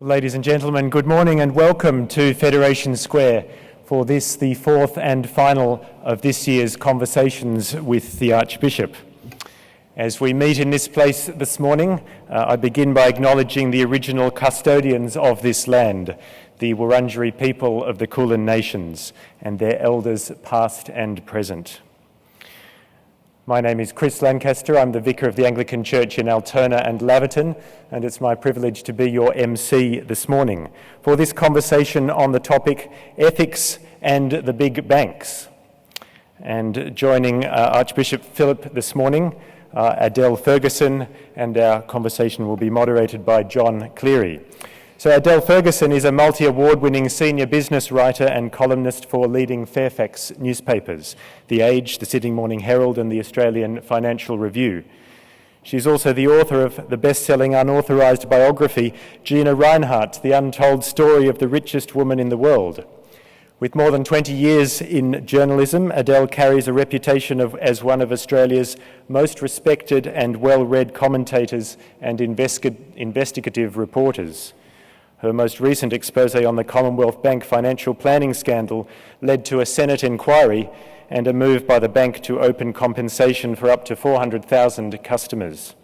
Ladies and gentlemen, good morning and welcome to Federation Square for this, the fourth and final of this year's Conversations with the Archbishop. As we meet in this place this morning, I begin by acknowledging the original custodians of this land, the Wurundjeri people of the Kulin Nations, and their elders past and present. My name is Chris Lancaster. I'm the Vicar of the Anglican Church in Altona and Laverton, and it's my privilege to be your MC this morning for this conversation on the topic Ethics and the Big Banks. And joining Archbishop Philip this morning, Adele Ferguson, and our conversation will be moderated by John Cleary. So Adele Ferguson is a multi-award-winning senior business writer and columnist for leading Fairfax newspapers, The Age, the Sydney Morning Herald and the Australian Financial Review. She's also the author of the best-selling unauthorised biography, Gina Rinehart, The Untold Story of the Richest Woman in the World. With more than 20 years in journalism, Adele carries a reputation as one of Australia's most respected and well-read commentators and investigative reporters. Her most recent expose on the Commonwealth Bank financial planning scandal led to a Senate inquiry and a move by the bank to open compensation for up to 400,000 customers.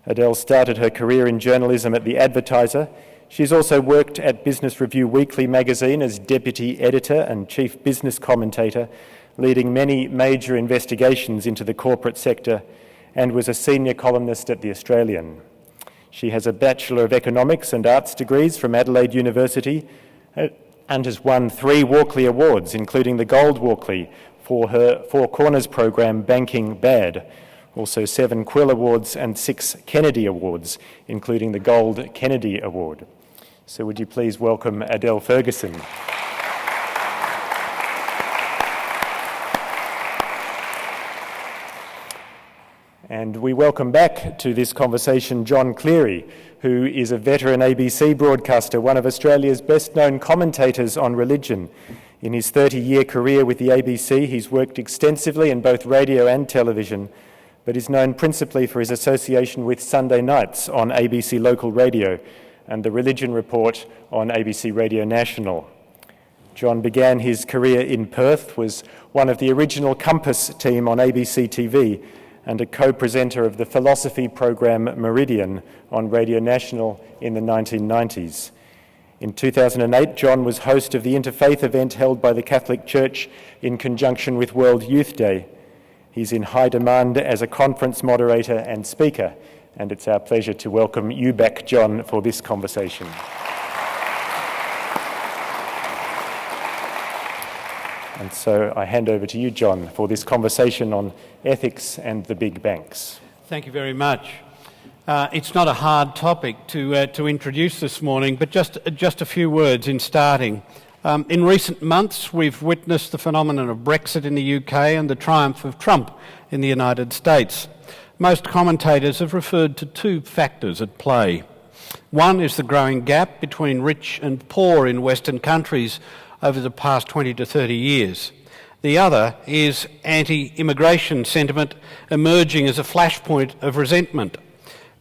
Adele started her career in journalism at The Advertiser. She's also worked at Business Review Weekly magazine as deputy editor and chief business commentator, leading many major investigations into the corporate sector, and was a senior columnist at The Australian. She has a Bachelor of Economics and Arts degrees from Adelaide University and has won 3 Walkley Awards, including the Gold Walkley for her Four Corners program, Banking Bad, also 7 Quill Awards and 6 Kennedy Awards, including the Gold Kennedy Award. So would you please welcome Adele Ferguson. And we welcome back to this conversation John Cleary, who is a veteran ABC broadcaster, one of Australia's best-known commentators on religion. In his 30-year career with the ABC, he's worked extensively in both radio and television, but is known principally for his association with Sunday Nights on ABC Local Radio and the Religion Report on ABC Radio National. John began his career in Perth, was one of the original Compass team on ABC TV, and a co-presenter of the philosophy program Meridian on Radio National in the 1990s. In 2008, John was host of the interfaith event held by the Catholic Church in conjunction with World Youth Day. He's in high demand as a conference moderator and speaker, and it's our pleasure to welcome you back, John, for this conversation. And so I hand over to you, John, for this conversation on ethics and the big banks. Thank you very much. It's not a hard topic to introduce this morning, but just a few words in starting. In recent months, we've witnessed the phenomenon of Brexit in the UK and the triumph of Trump in the United States. Most commentators have referred to 2 factors at play. One is the growing gap between rich and poor in Western countries over the past 20 to 30 years. The other is anti-immigration sentiment emerging as a flashpoint of resentment,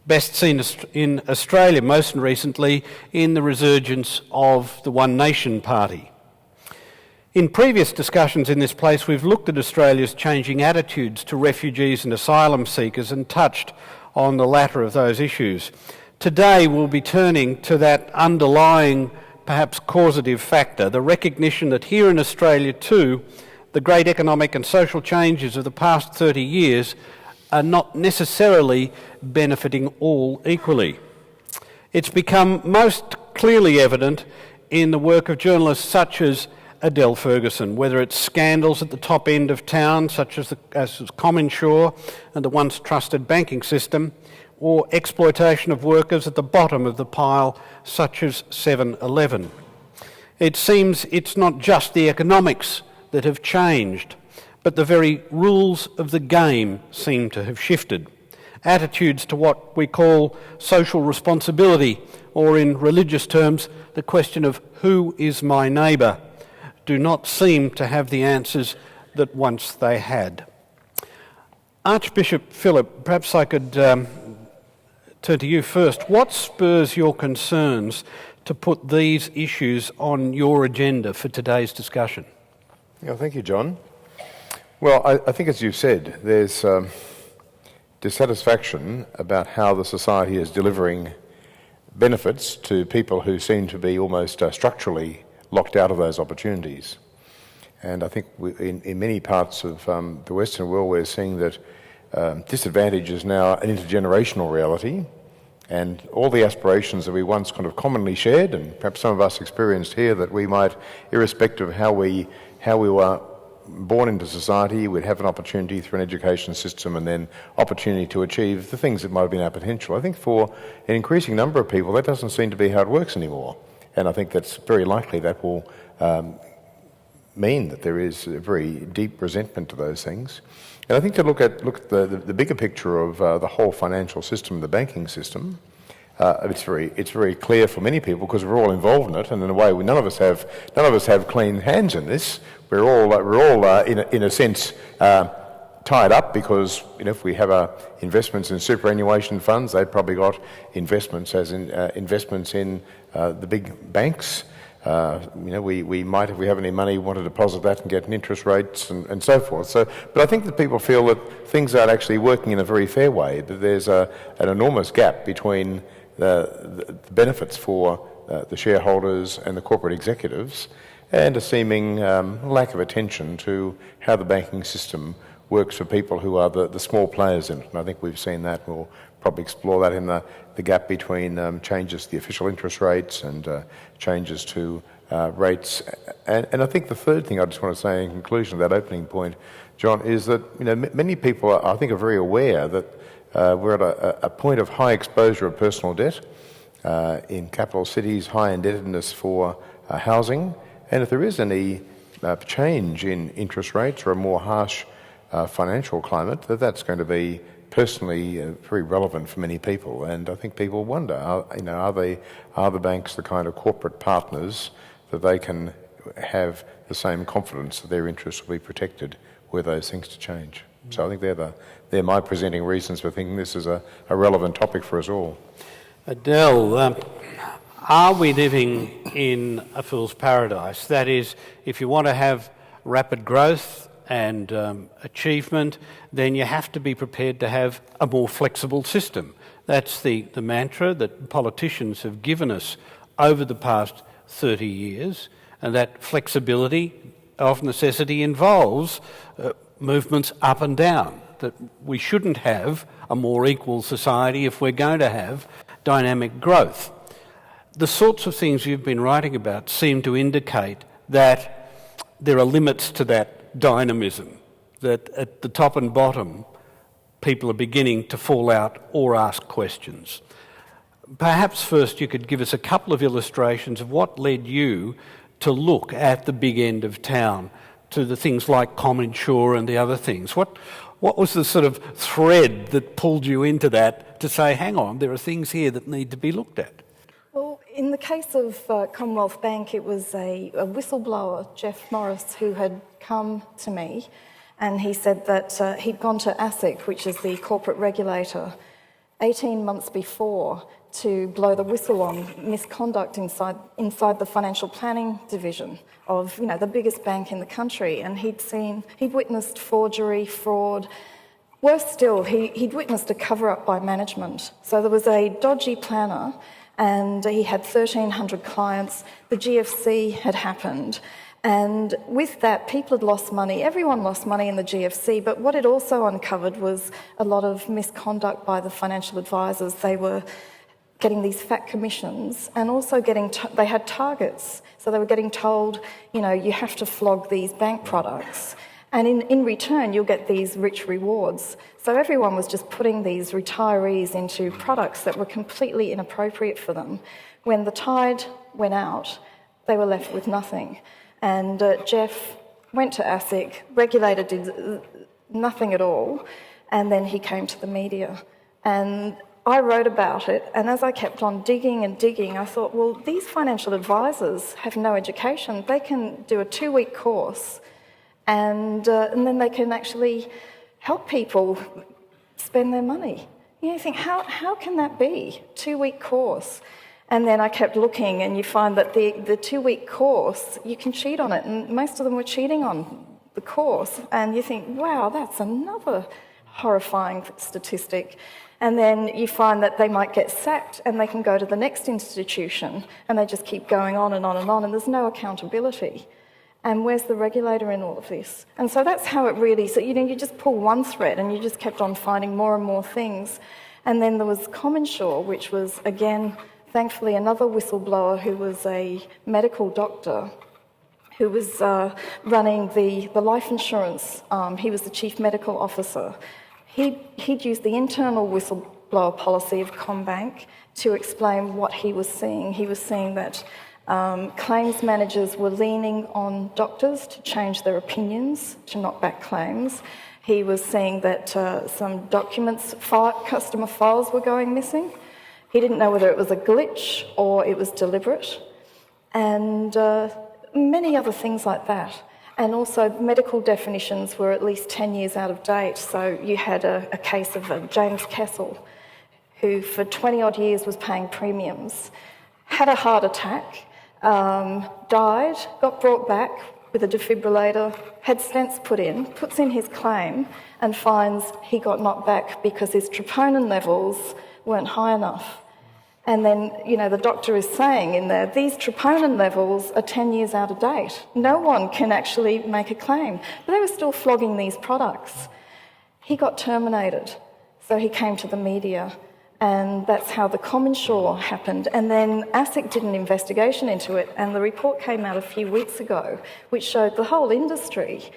best seen in Australia most recently in the resurgence of the One Nation Party. In previous discussions in this place, we've looked at Australia's changing attitudes to refugees and asylum seekers and touched on the latter of those issues. Today we'll be turning to that underlying, perhaps causative factor, the recognition that here in Australia too, the great economic and social changes of the past 30 years are not necessarily benefiting all equally. It's become most clearly evident in the work of journalists such as Adele Ferguson, whether it's scandals at the top end of town, such as CommInsure and the once trusted banking system, or exploitation of workers at the bottom of the pile, such as 7-Eleven. It seems it's not just the economics that have changed, but the very rules of the game seem to have shifted. Attitudes to what we call social responsibility, or in religious terms, the question of who is my neighbour, do not seem to have the answers that once they had. Archbishop Philip, perhaps I could turn to you first. What spurs your concerns to put these issues on your agenda for today's discussion? Yeah, thank you, John. Well, I think, as you said, there's dissatisfaction about how the society is delivering benefits to people who seem to be almost structurally locked out of those opportunities. And I think in many parts of the Western world, we're seeing that disadvantage is now an intergenerational reality, and all the aspirations that we once kind of commonly shared, and perhaps some of us experienced here, that we might, irrespective of how we were born into society, we'd have an opportunity through an education system and then opportunity to achieve the things that might have been our potential. I think for an increasing number of people, that doesn't seem to be how it works anymore. And I think that's very likely that will mean that there is a very deep resentment to those things. And I think to look at the bigger picture of the whole financial system, the banking system, it's very clear for many people because we're all involved in it, and in a way none of us have clean hands in this. We're all in a sense tied up because if we have investments in superannuation funds, they've probably got investments in the big banks. We might, if we have any money, want to deposit that and get an interest rates and so forth. But I think that people feel that things aren't actually working in a very fair way, that there's an enormous gap between the benefits for the shareholders and the corporate executives, and a seeming lack of attention to how the banking system works for people who are the small players in it. And I think we've seen that. We'll probably explore that in the gap between changes to the official interest rates and changes to rates. And I think the third thing I just want to say in conclusion of that opening point, John, is that many people I think are very aware that we're at a point of high exposure of personal debt in capital cities, high indebtedness for housing, and if there is any change in interest rates or a more harsh financial climate, that's going to be personally very relevant for many people. And I think people wonder, are the banks the kind of corporate partners that they can have the same confidence that their interests will be protected were those things to change? So I think they're my presenting reasons for thinking this is a relevant topic for us all. Adele, are we living in a fool's paradise? That is, if you want to have rapid growth and achievement, then you have to be prepared to have a more flexible system. That's the mantra that politicians have given us over the past 30 years, and that flexibility of necessity involves movements up and down, that we shouldn't have a more equal society if we're going to have dynamic growth. The sorts of things you've been writing about seem to indicate that there are limits to that dynamism, that at the top and bottom people are beginning to fall out or ask questions. Perhaps first you could give us a couple of illustrations of what led you to look at the big end of town, to the things like ComInsure and the other things. What was the sort of thread that pulled you into that to say, hang on, there are things here that need to be looked at? Well, in the case of Commonwealth Bank, it was a whistleblower, Jeff Morris, who had come to me, and he said that he'd gone to ASIC, which is the corporate regulator, 18 months before to blow the whistle on misconduct inside the financial planning division of, the biggest bank in the country. And he'd witnessed forgery, fraud. Worse still, he'd witnessed a cover-up by management. So there was a dodgy planner, and he had 1,300 clients. The GFC had happened. And with that, people had lost money. Everyone lost money in the GFC, but what it also uncovered was a lot of misconduct by the financial advisors. They were getting these fat commissions and also they had targets. So they were getting told, you have to flog these bank products. And in return, you'll get these rich rewards. So everyone was just putting these retirees into products that were completely inappropriate for them. When the tide went out, they were left with nothing. And Jeff went to ASIC, regulator did nothing at all, and then he came to the media. And I wrote about it, and as I kept on digging and digging, I thought, well, these financial advisors have no education. They can do a 2-week course, and then they can actually help people spend their money. You think, how can that be? 2-week course. And then I kept looking, and you find that the 2-week course, you can cheat on it, and most of them were cheating on the course. And you think, wow, that's another horrifying statistic. And then you find that they might get sacked and they can go to the next institution, and they just keep going on and on and on, and there's no accountability. And where's the regulator in all of this? And so that's how it really, so you just pull one thread and you just kept on finding more and more things. And then there was Commonsure, which was, again, thankfully another whistleblower who was a medical doctor who was running the life insurance. He was the chief medical officer. He'd used the internal whistleblower policy of CommBank to explain what he was seeing. He was seeing that claims managers were leaning on doctors to change their opinions, to knock back claims. He was seeing that some documents, customer files were going missing. He didn't know whether it was a glitch or it was deliberate. And many other things like that. And also medical definitions were at least 10 years out of date. So you had a case of James Kessel, who for 20 odd years was paying premiums, had a heart attack, died, got brought back with a defibrillator, had stents put in, puts in his claim and finds he got knocked back because his troponin levels weren't high enough. And then, the doctor is saying in there, these troponin levels are 10 years out of date. No one can actually make a claim. But they were still flogging these products. He got terminated. So he came to the media. And that's how the Commonsure happened. And then ASIC did an investigation into it, and the report came out a few weeks ago, which showed the whole industry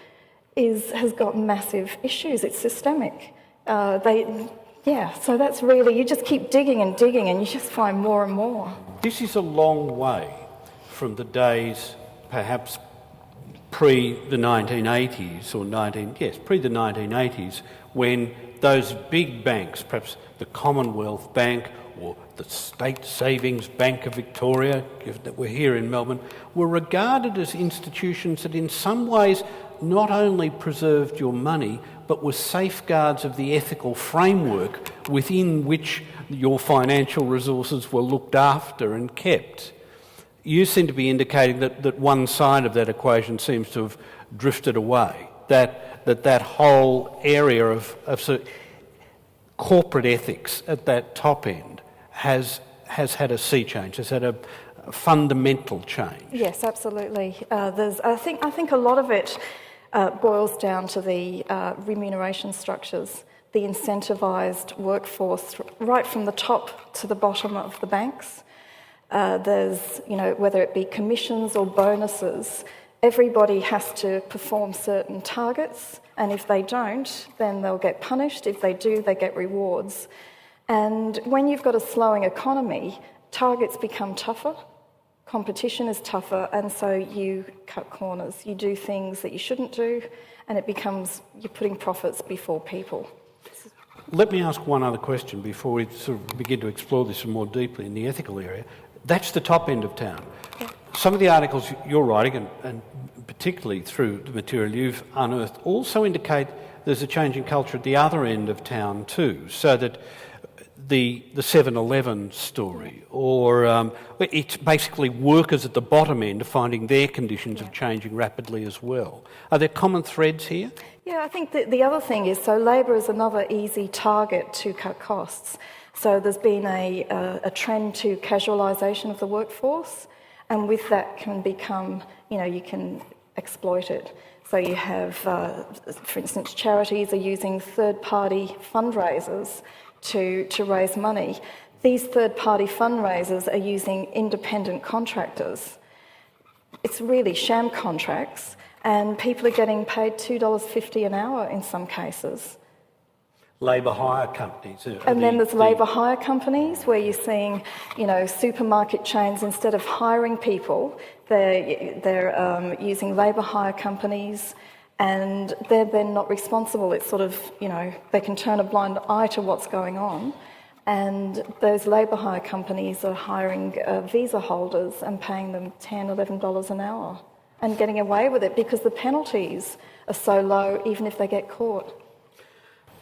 has got massive issues. It's systemic. So that's really, you just keep digging and digging, and you just find more and more. This is a long way from the days, perhaps pre the 1980s, pre the 1980s, when those big banks, perhaps the Commonwealth Bank or the State Savings Bank of Victoria, that were here in Melbourne, were regarded as institutions that in some ways not only preserved your money, but were safeguards of the ethical framework within which your financial resources were looked after and kept. You seem to be indicating that one side of that equation seems to have drifted away, that whole area of sort of corporate ethics at that top end has had a sea change, has had a fundamental change. Yes, absolutely. I think a lot of it boils down to the remuneration structures, the incentivised workforce, right from the top to the bottom of the banks. There's, whether it be commissions or bonuses, everybody has to perform certain targets, and if they don't, then they'll get punished. If they do, they get rewards. And when you've got a slowing economy, targets become tougher, competition is tougher, and so you cut corners. You do things that you shouldn't do, and it becomes you're putting profits before people. Let me ask one other question before we sort of begin to explore this more deeply in the ethical area. That's the top end of town. Some of the articles you're writing, and particularly through the material you've unearthed, also indicate there's a change in culture at the other end of town too, so that the 7-Eleven story, or it's basically workers at the bottom end finding their conditions of changing rapidly as well. Are there common threads here? Yeah, I think that the other thing is, so labour is another easy target to cut costs. So there's been a trend to casualisation of the workforce, and with that can become, you can exploit it. So you have, for instance, charities are using third-party fundraisers to raise money. These third-party fundraisers are using independent contractors. It's really sham contracts, and people are getting paid $2.50 an hour in some cases. Labour hire companies. And then there's labour hire companies where you're seeing, supermarket chains, instead of hiring people, they're using labour hire companies, and they're then not responsible. It's sort of, they can turn a blind eye to what's going on. And those labour hire companies are hiring visa holders and paying them $10, $11 an hour and getting away with it because the penalties are so low even if they get caught.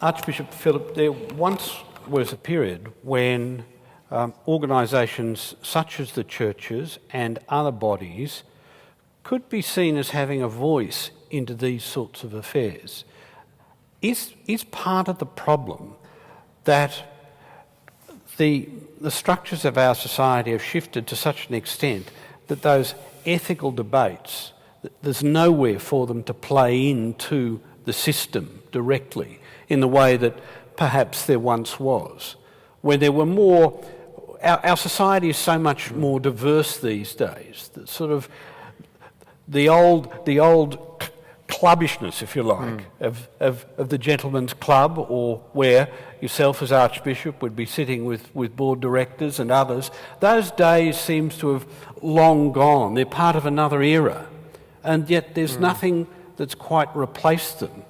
Archbishop Philip, there once was a period when organisations such as the churches and other bodies could be seen as having a voice into these sorts of affairs. Is part of the problem that the structures of our society have shifted to such an extent that those ethical debates, there's nowhere for them to play into the system directly in the way that perhaps there once was, where there were more... Our society is so much more diverse these days, that sort of the old clubbishness, if you like, of the gentleman's club, or where yourself as Archbishop would be sitting with board directors and others, those days seems to have long gone. They're part of another era, and yet there's nothing that's quite replaced them.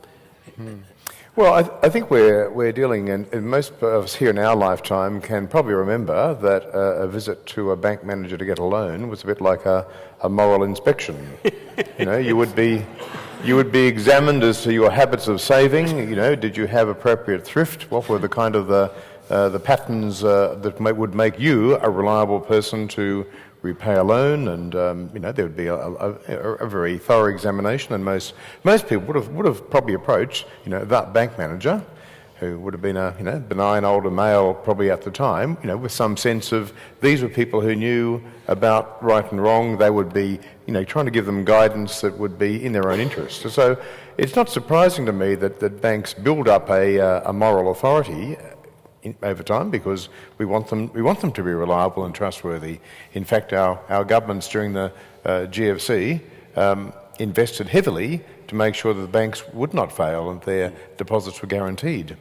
Well, I think we're dealing, and most of us here in our lifetime can probably remember that a visit to a bank manager to get a loan was a bit like a moral inspection. You would be examined as to your habits of saving. Did you have appropriate thrift? What were the kind of the patterns that would make you a reliable person to repay a loan? And there would be a very thorough examination, and most people would have probably approached that bank manager, who would have been a benign older male probably at the time, with some sense of these were people who knew about right and wrong. They would be trying to give them guidance that would be in their own interest. So it's not surprising to me that banks build up a moral authority over time, because we want them to be reliable and trustworthy. In fact, our governments during the GFC invested heavily to make sure that the banks would not fail and their deposits were guaranteed.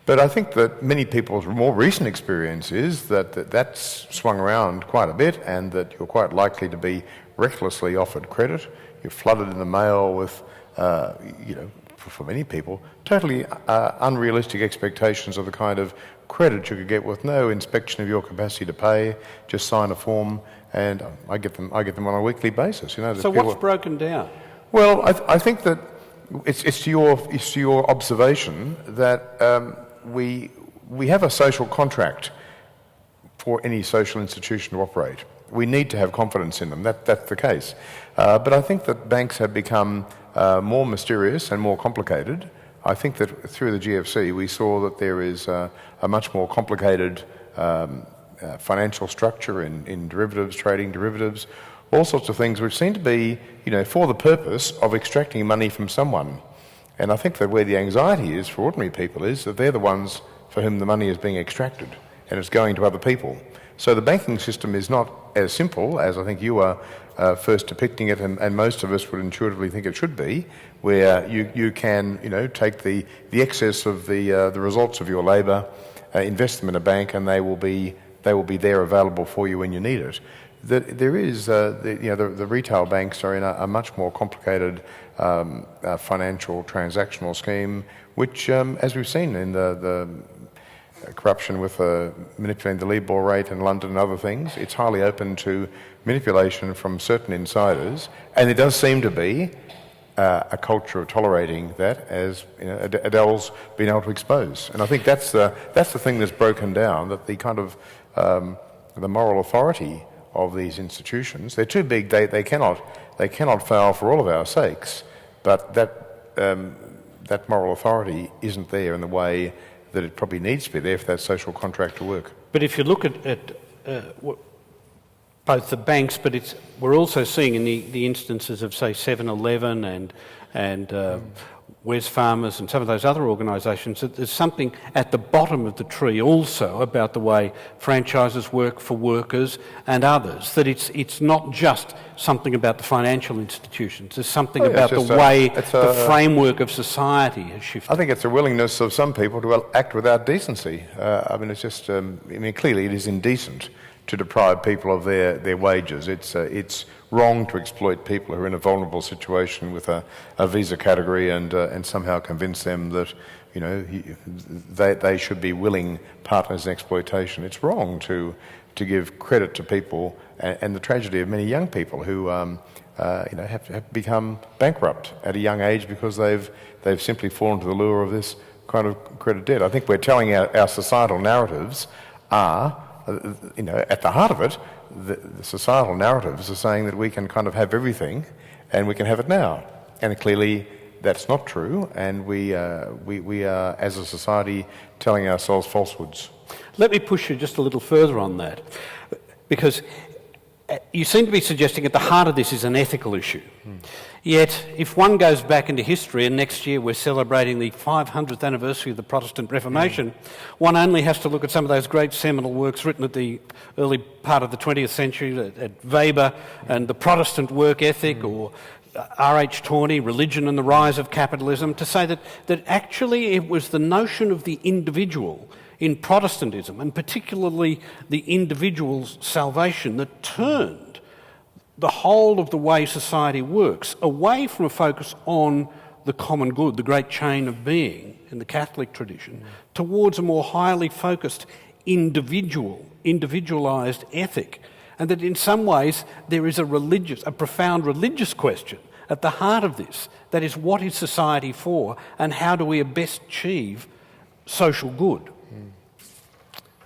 But I think that many people's more recent experience is that's swung around quite a bit, and that you're quite likely to be recklessly offered credit. You're flooded in the mail with, for many people, totally unrealistic expectations of the kind of credit you could get with no inspection of your capacity to pay. Just sign a form, and I get them on a weekly basis. So what's broken down? Well, I think that it's to your observation that we have a social contract for any social institution to operate. We need to have confidence in them. That's the case. But I think that banks have become more mysterious and more complicated. I think that through the GFC we saw that there is a much more complicated financial structure in derivatives, trading derivatives, all sorts of things which seem to be, for the purpose of extracting money from someone. And I think that where the anxiety is for ordinary people is that they're the ones for whom the money is being extracted and it's going to other people. So the banking system is not as simple as I think you are first depicting it, and most of us would intuitively think it should be, where you can take the excess of the results of your labour, invest them in a bank, and they will be there available for you when you need it. There is the retail banks are in a much more complicated financial transactional scheme, which, as we've seen in the corruption with manipulating the LIBOR rate in London and other things, it's highly open to manipulation from certain insiders, and there does seem to be a culture of tolerating that, as Adele's been able to expose. And I think that's the thing that's broken down, that the kind of the moral authority of these institutions, they're too big, they cannot fail for all of our sakes, but that moral authority isn't there in the way that it probably needs to be there for that social contract to work. But if you look at both the banks, but we're also seeing in the instances of, say, 7-Eleven and Wesfarmers and some of those other organisations, that there's something at the bottom of the tree also about the way franchises work for workers and others, that it's not just something about the financial institutions, there's something about the way the framework of society has shifted. I think it's a willingness of some people to act without decency. Clearly it is indecent to deprive people of their wages. It's wrong to exploit people who are in a vulnerable situation with a visa category and somehow convince them that they should be willing partners in exploitation. It's wrong to give credit to people, and the tragedy of many young people who have become bankrupt at a young age because they've simply fallen to the lure of this kind of credit debt. I think we're telling our societal narratives are, at the heart of it, the societal narratives are saying that we can kind of have everything and we can have it now. And clearly that's not true, and we are, as a society, telling ourselves falsehoods. Let me push you just a little further on that, because you seem to be suggesting at the heart of this is an ethical issue. Yet, if one goes back into history, and next year we're celebrating the 500th anniversary of the Protestant Reformation, one only has to look at some of those great seminal works written at the early part of the 20th century, at Weber and the Protestant work ethic, or R.H. Tawney, Religion and the Rise of Capitalism, to say that actually it was the notion of the individual in Protestantism, and particularly the individual's salvation, that turned the whole of the way society works away from a focus on the common good, the great chain of being in the Catholic tradition, towards a more highly focused individualised ethic. And that in some ways there is a profound religious question at the heart of this. That is, what is society for, and how do we best achieve social good?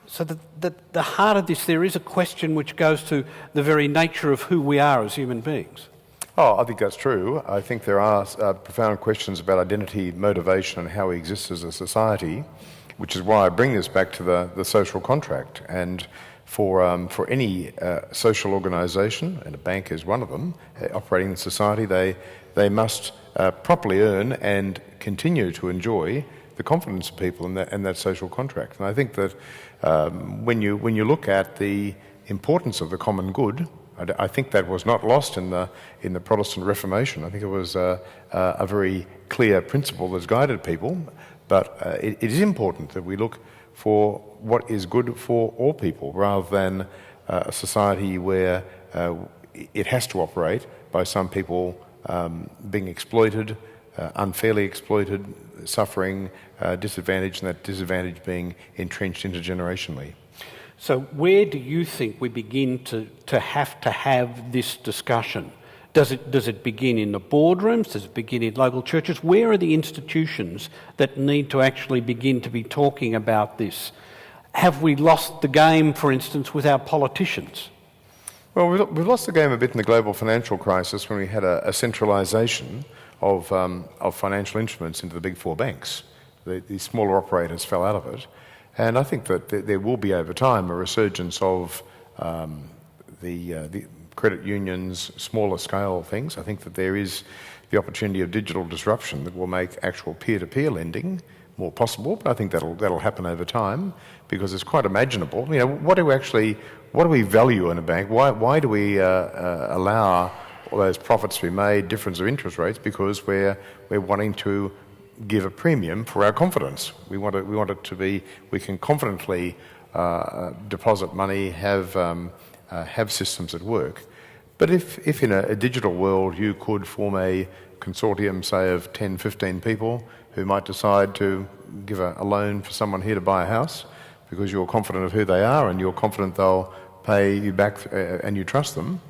So that the heart of this, there is a question which goes to the very nature of who we are as human beings. Oh, I think that's true. I think there are profound questions about identity, motivation, and how we exist as a society, which is why I bring this back to the social contract. And for any social organisation, and a bank is one of them, operating in society, they must properly earn and continue to enjoy the confidence of people in that social contract. And I think that when you look at the importance of the common good, I think that was not lost in the Protestant Reformation. I think it was a very clear principle that's guided people. But it is important that we look for what is good for all people, rather than a society where it has to operate by some people being exploited, unfairly exploited, suffering disadvantage, and that disadvantage being entrenched intergenerationally. So where do you think we begin to have this discussion? Does it begin in the boardrooms? Does it begin in local churches? Where are the institutions that need to actually begin to be talking about this? Have we lost the game, for instance, with our politicians? Well, we've lost the game a bit in the global financial crisis when we had a centralisation of financial instruments into the big four banks. The smaller operators fell out of it. And I think that there will be, over time, a resurgence of the credit unions, smaller scale things. I think that there is the opportunity of digital disruption that will make actual peer-to-peer lending more possible, but I think that'll happen over time, because it's quite imaginable. What do we value in a bank? Why do we allow all those profits to be made, difference of interest rates? Because we're wanting to give a premium for our confidence. We want it to be, we can confidently deposit money, have systems that work. But if in a digital world you could form a consortium, say, of 10, 15 people who might decide to give a loan for someone here to buy a house because you're confident of who they are and you're confident they'll pay you back and you trust them,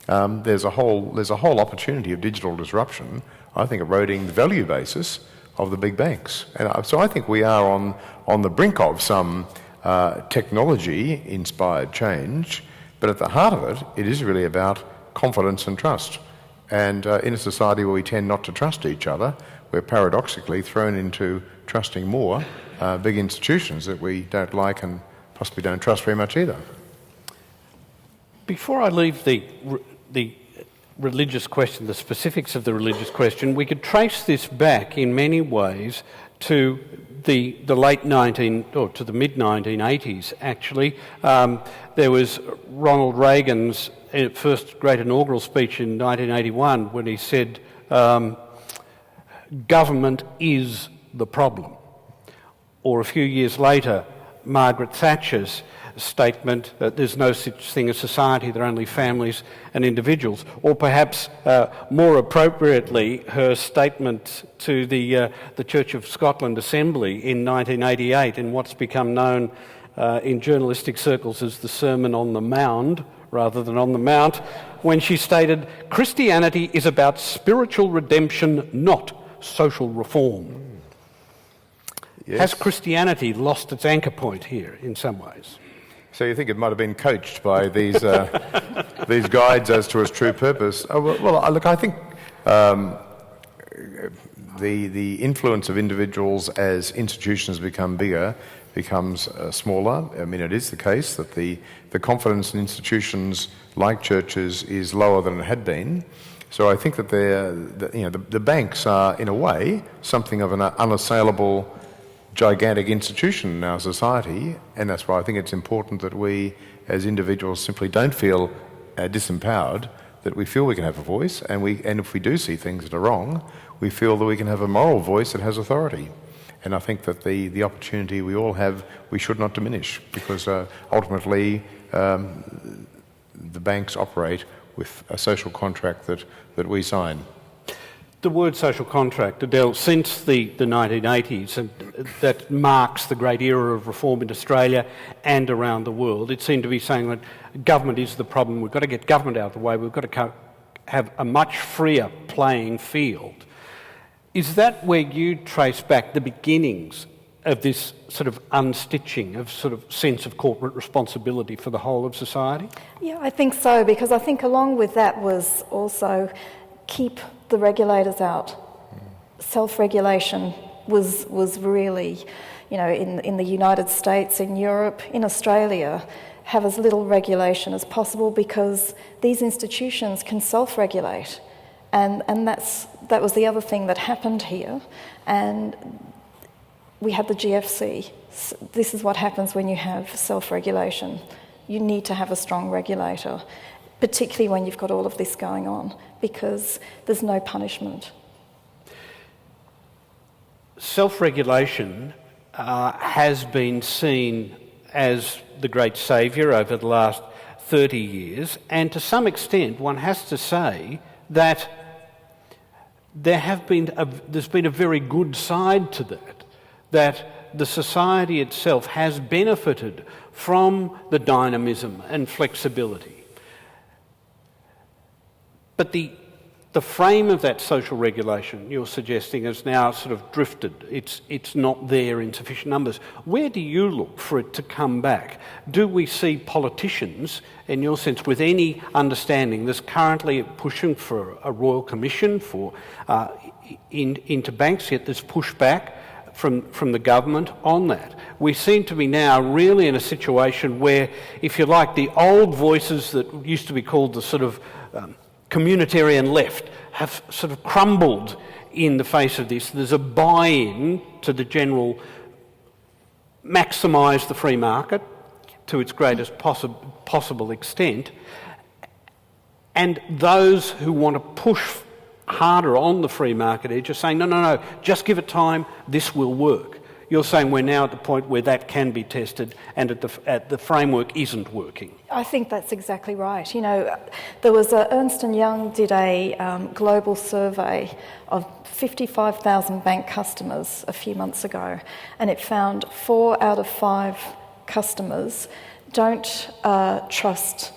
there's a whole opportunity of digital disruption, I think, eroding the value basis of the big banks. And so I think we are on the brink of some technology-inspired change, but at the heart of it, it is really about confidence and trust. And in a society where we tend not to trust each other, we're paradoxically thrown into trusting more big institutions that we don't like and possibly don't trust very much either. Before I leave the religious question, the specifics of the religious question, we could trace this back in many ways to the late to the mid-1980s, actually. There was Ronald Reagan's first great inaugural speech in 1981 when he said, government is the problem. Or a few years later, Margaret Thatcher's statement that there's no such thing as society, there are only families and individuals. Or perhaps more appropriately, her statement to the Church of Scotland Assembly in 1988 in what's become known in journalistic circles as the Sermon on the Mound, rather than on the Mount, when she stated, Christianity is about spiritual redemption, not social reform. Has Christianity lost its anchor point here in some ways? So you think it might have been coached by these these guides as to its true purpose? Look, I think the influence of individuals as institutions become bigger becomes smaller. I mean, it is the case that the confidence in institutions like churches is lower than it had been. So I think that the banks are, in a way, something of an unassailable, gigantic institution in our society, and that's why I think it's important that we, as individuals, simply don't feel disempowered, that we feel we can have a voice, and if we do see things that are wrong, we feel that we can have a moral voice that has authority. And I think that the opportunity we all have, we should not diminish, because ultimately the banks operate with a social contract that we sign. The word social contract, Adele, since the 1980s, and that marks the great era of reform in Australia and around the world, it seemed to be saying that government is the problem, we've got to get government out of the way, we've got to have a much freer playing field. Is that where you trace back the beginnings of this sort of unstitching of sort of sense of corporate responsibility for the whole of society? Yeah, I think so, because I think along with that was also keep the regulators out. Self-regulation was really, in the United States, in Europe, in Australia, have as little regulation as possible because these institutions can self-regulate. And that was the other thing that happened here. And we had the GFC. This is what happens when you have self-regulation. You need to have a strong regulator, particularly when you've got all of this going on, because there's no punishment. Self-regulation has been seen as the great saviour over the last 30 years, and to some extent one has to say that there's been a very good side to that the society itself has benefited from the dynamism and flexibility. But the frame of that social regulation you're suggesting has now sort of drifted. It's not there in sufficient numbers. Where do you look for it to come back? Do we see politicians, in your sense, with any understanding, that's currently pushing for a royal commission for into banks, yet there's pushback from the government on that? We seem to be now really in a situation where, if you like, the old voices that used to be called the sort of communitarian left have sort of crumbled in the face of this. There's a buy-in to the general maximise the free market to its greatest possible extent, and those who want to push harder on the free market edge are saying, no, just give it time, this will work. You're saying we're now at the point where that can be tested and the framework isn't working. I think that's exactly right. There was Ernst & Young did a global survey of 55,000 bank customers a few months ago, and it found 4 out of 5 customers don't trust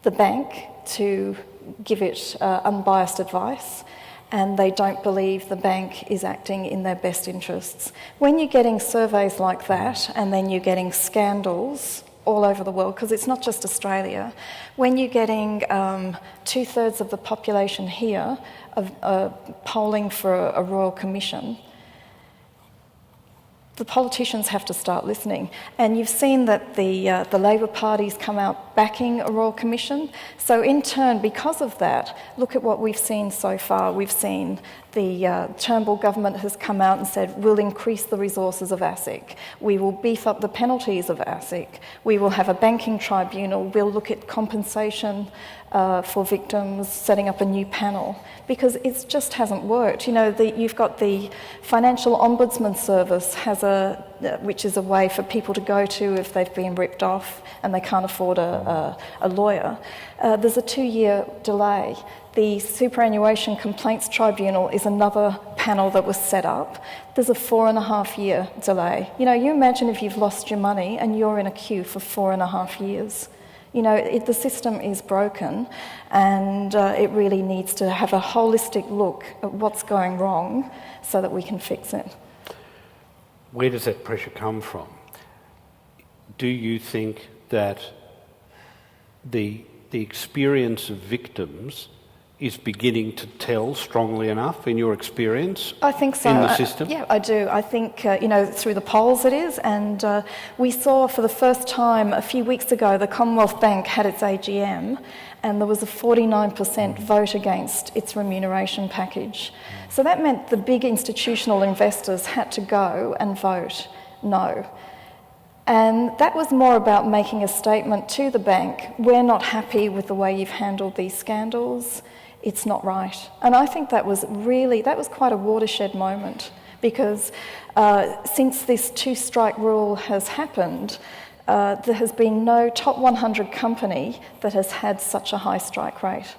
the bank to give it unbiased advice, and they don't believe the bank is acting in their best interests. When you're getting surveys like that, and then you're getting scandals all over the world, because it's not just Australia, when you're getting 2/3 of the population here polling for a royal commission, the politicians have to start listening. And you've seen that the Labor Party's come out backing a royal commission. So in turn, because of that, look at what we've seen so far. We've seen the Turnbull government has come out and said, we'll increase the resources of ASIC. We will beef up the penalties of ASIC. We will have a banking tribunal. We'll look at compensation for victims, setting up a new panel, because it just hasn't worked. You've got the Financial Ombudsman Service which is a way for people to go to if they've been ripped off and they can't afford a lawyer. There's a 2-year delay. The Superannuation Complaints Tribunal is another panel that was set up. There's a 4.5-year delay. You imagine if you've lost your money and you're in a queue for 4.5 years. The system is broken, and it really needs to have a holistic look at what's going wrong so that we can fix it. where does that pressure come from? Do you think that the experience of victims is beginning to tell strongly enough in your experience? I think so. In the system? Yeah, I do. I think, through the polls it is. And we saw for the first time a few weeks ago the Commonwealth Bank had its AGM and there was a 49% vote against its remuneration package. So that meant the big institutional investors had to go and vote no. And that was more about making a statement to the bank, we're not happy with the way you've handled these scandals, it's not right. And I think that was quite a watershed moment, because since this two-strike rule has happened, there has been no top 100 company that has had such a high strike rate.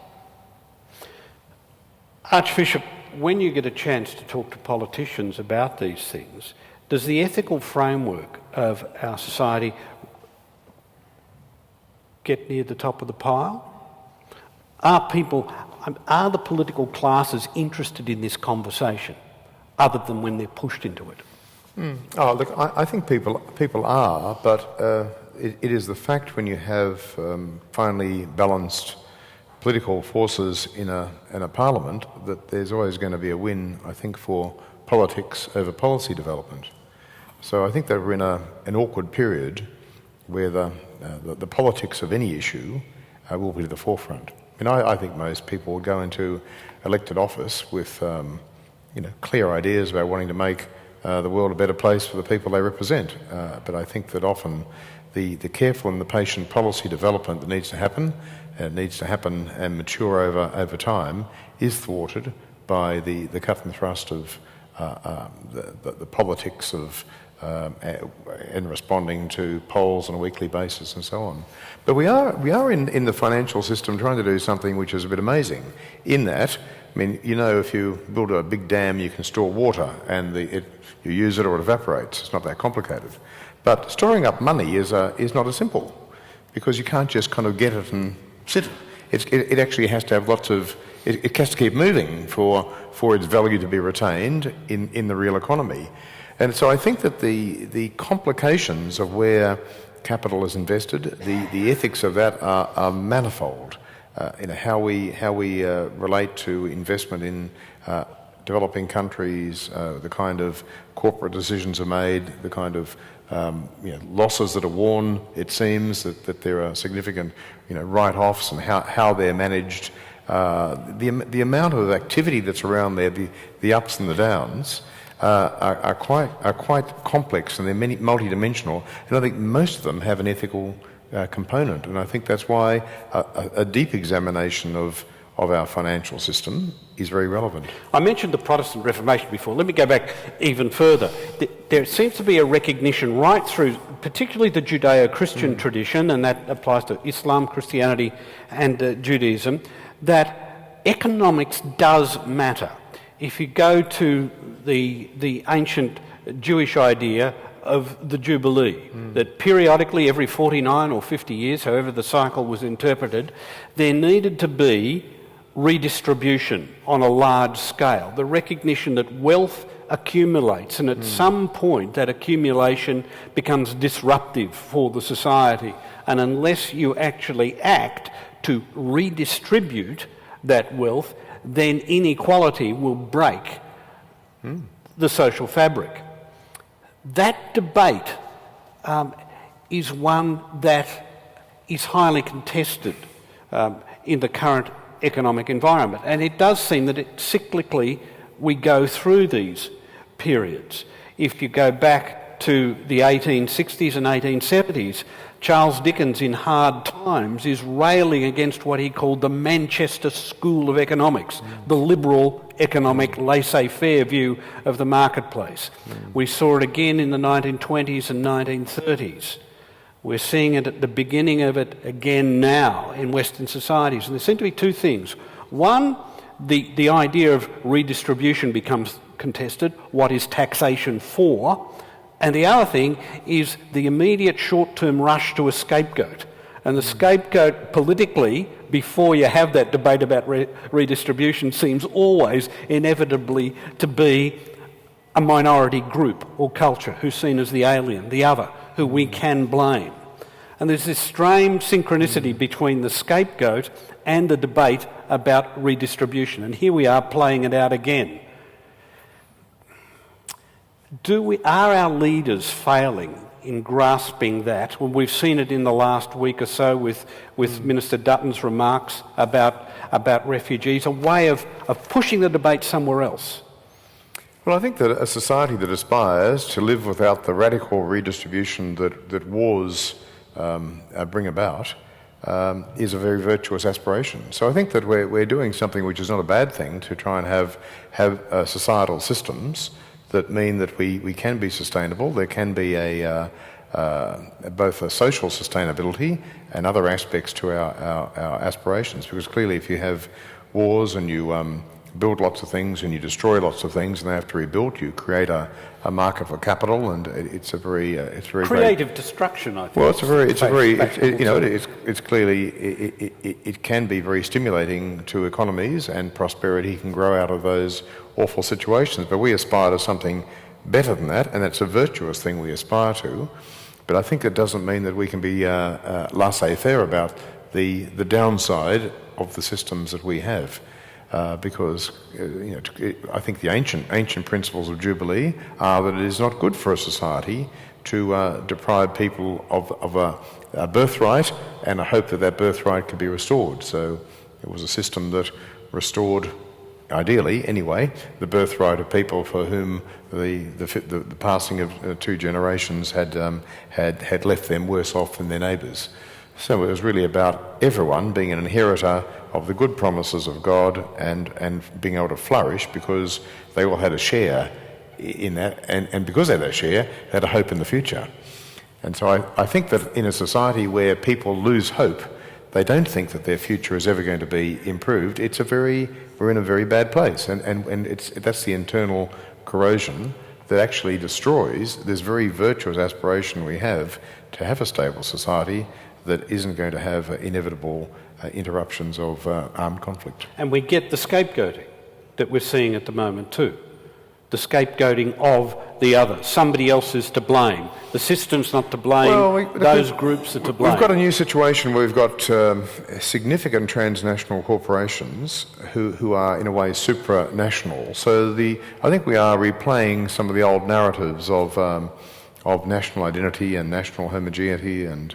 Archbishop, when you get a chance to talk to politicians about these things, does the ethical framework of our society get near the top of the pile? Are the political classes interested in this conversation, other than when they're pushed into it? Oh, look, I think people are, but it is the fact when you have finely balanced political forces in a parliament that there's always going to be a win, I think, for politics over policy development. So I think that we're in an awkward period where the politics of any issue will be to the forefront. I think most people would go into elected office with clear ideas about wanting to make the world a better place for the people they represent. But I think that often the careful and the patient policy development that needs to happen and mature over time is thwarted by the cut and thrust of the politics of and responding to polls on a weekly basis and so on. But we are in the financial system trying to do something which is a bit amazing in that, if you build a big dam you can store water and you use it or it evaporates. It's not that complicated. But storing up money is not as simple, because you can't just kind of get it and sit it. It actually has to have it has to keep moving for its value to be retained in the real economy. And so I think that the complications of where capital is invested, the ethics of that are manifold. How we relate to investment in developing countries, the kind of corporate decisions are made, the kind of losses that are worn. It seems that there are significant write-offs and how they're managed. The amount of activity that's around there, the ups and the downs, are quite complex, and they're multidimensional, and I think most of them have an ethical component, and I think that's why a deep examination of our financial system is very relevant. I mentioned the Protestant Reformation before. Let me go back even further. There seems to be a recognition right through, particularly the Judeo-Christian tradition, and that applies to Islam, Christianity and Judaism, that economics does matter. If you go to the ancient Jewish idea of the Jubilee, that periodically every 49 or 50 years, however the cycle was interpreted, there needed to be redistribution on a large scale, the recognition that wealth accumulates, and at some point that accumulation becomes disruptive for the society, and unless you actually act to redistribute that wealth, then inequality will break the social fabric. That debate is one that is highly contested in the current economic environment, and it does seem that cyclically we go through these periods. If you go back to the 1860s and 1870s, Charles Dickens in Hard Times is railing against what he called the Manchester School of Economics, the liberal economic laissez-faire view of the marketplace. We saw it again in the 1920s and 1930s. We're seeing it at the beginning of it again now in Western societies. And there seem to be two things. One, the idea of redistribution becomes contested. What is taxation for? And the other thing is the immediate short-term rush to a scapegoat. And the scapegoat politically, before you have that debate about redistribution, seems always inevitably to be a minority group or culture who's seen as the alien, the other, who we can blame. And there's this strange synchronicity between the scapegoat and the debate about redistribution. And here we are playing it out again. Are our leaders failing in grasping that? Well, we've seen it in the last week or so with Minister Dutton's remarks about refugees, a way of pushing the debate somewhere else. Well, I think that a society that aspires to live without the radical redistribution that wars bring about is a very virtuous aspiration. So I think that we're doing something which is not a bad thing, to try and have societal systems that mean that we can be sustainable. There can be both a social sustainability and other aspects to our aspirations, because clearly if you have wars and you build lots of things and you destroy lots of things and they have to rebuild, you create a market for capital, and it's very creative destruction, I think. Well, it's clearly it can be very stimulating to economies, and prosperity can grow out of those awful situations. But we aspire to something better than that, and that's a virtuous thing we aspire to. But I think that doesn't mean that we can be laissez-faire about the downside of the systems that we have. Because I think the ancient principles of Jubilee are that it is not good for a society to deprive people of a birthright and a hope that that birthright could be restored. So it was a system that restored, ideally anyway, the birthright of people for whom the passing of two generations had left them worse off than their neighbours. So it was really about everyone being an inheritor of the good promises of God and being able to flourish, because they all had a share in that, and because they had a share, they had a hope in the future. And so I think that in a society where people lose hope, they don't think that their future is ever going to be improved. We're in a very bad place, and that's the internal corrosion that actually destroys this very virtuous aspiration we have to have a stable society that isn't going to have inevitable interruptions of armed conflict. And we get the scapegoating that we're seeing at the moment too. The scapegoating of the other. Somebody else is to blame. The system's not to blame. Those groups are to blame. We've got a new situation where we've got significant transnational corporations who are in a way supranational. So I think we are replaying some of the old narratives of national identity and national homogeneity and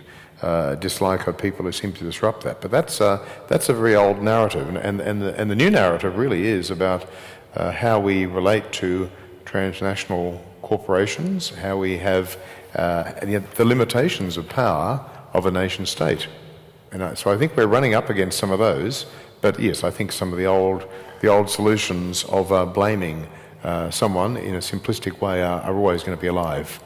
dislike of people who seem to disrupt that. But that's a very old narrative, and the new narrative really is about how we relate to transnational corporations, how we have the limitations of power of a nation state. And so I think we're running up against some of those. But yes, I think some of the old solutions of blaming someone in a simplistic way are always going to be alive.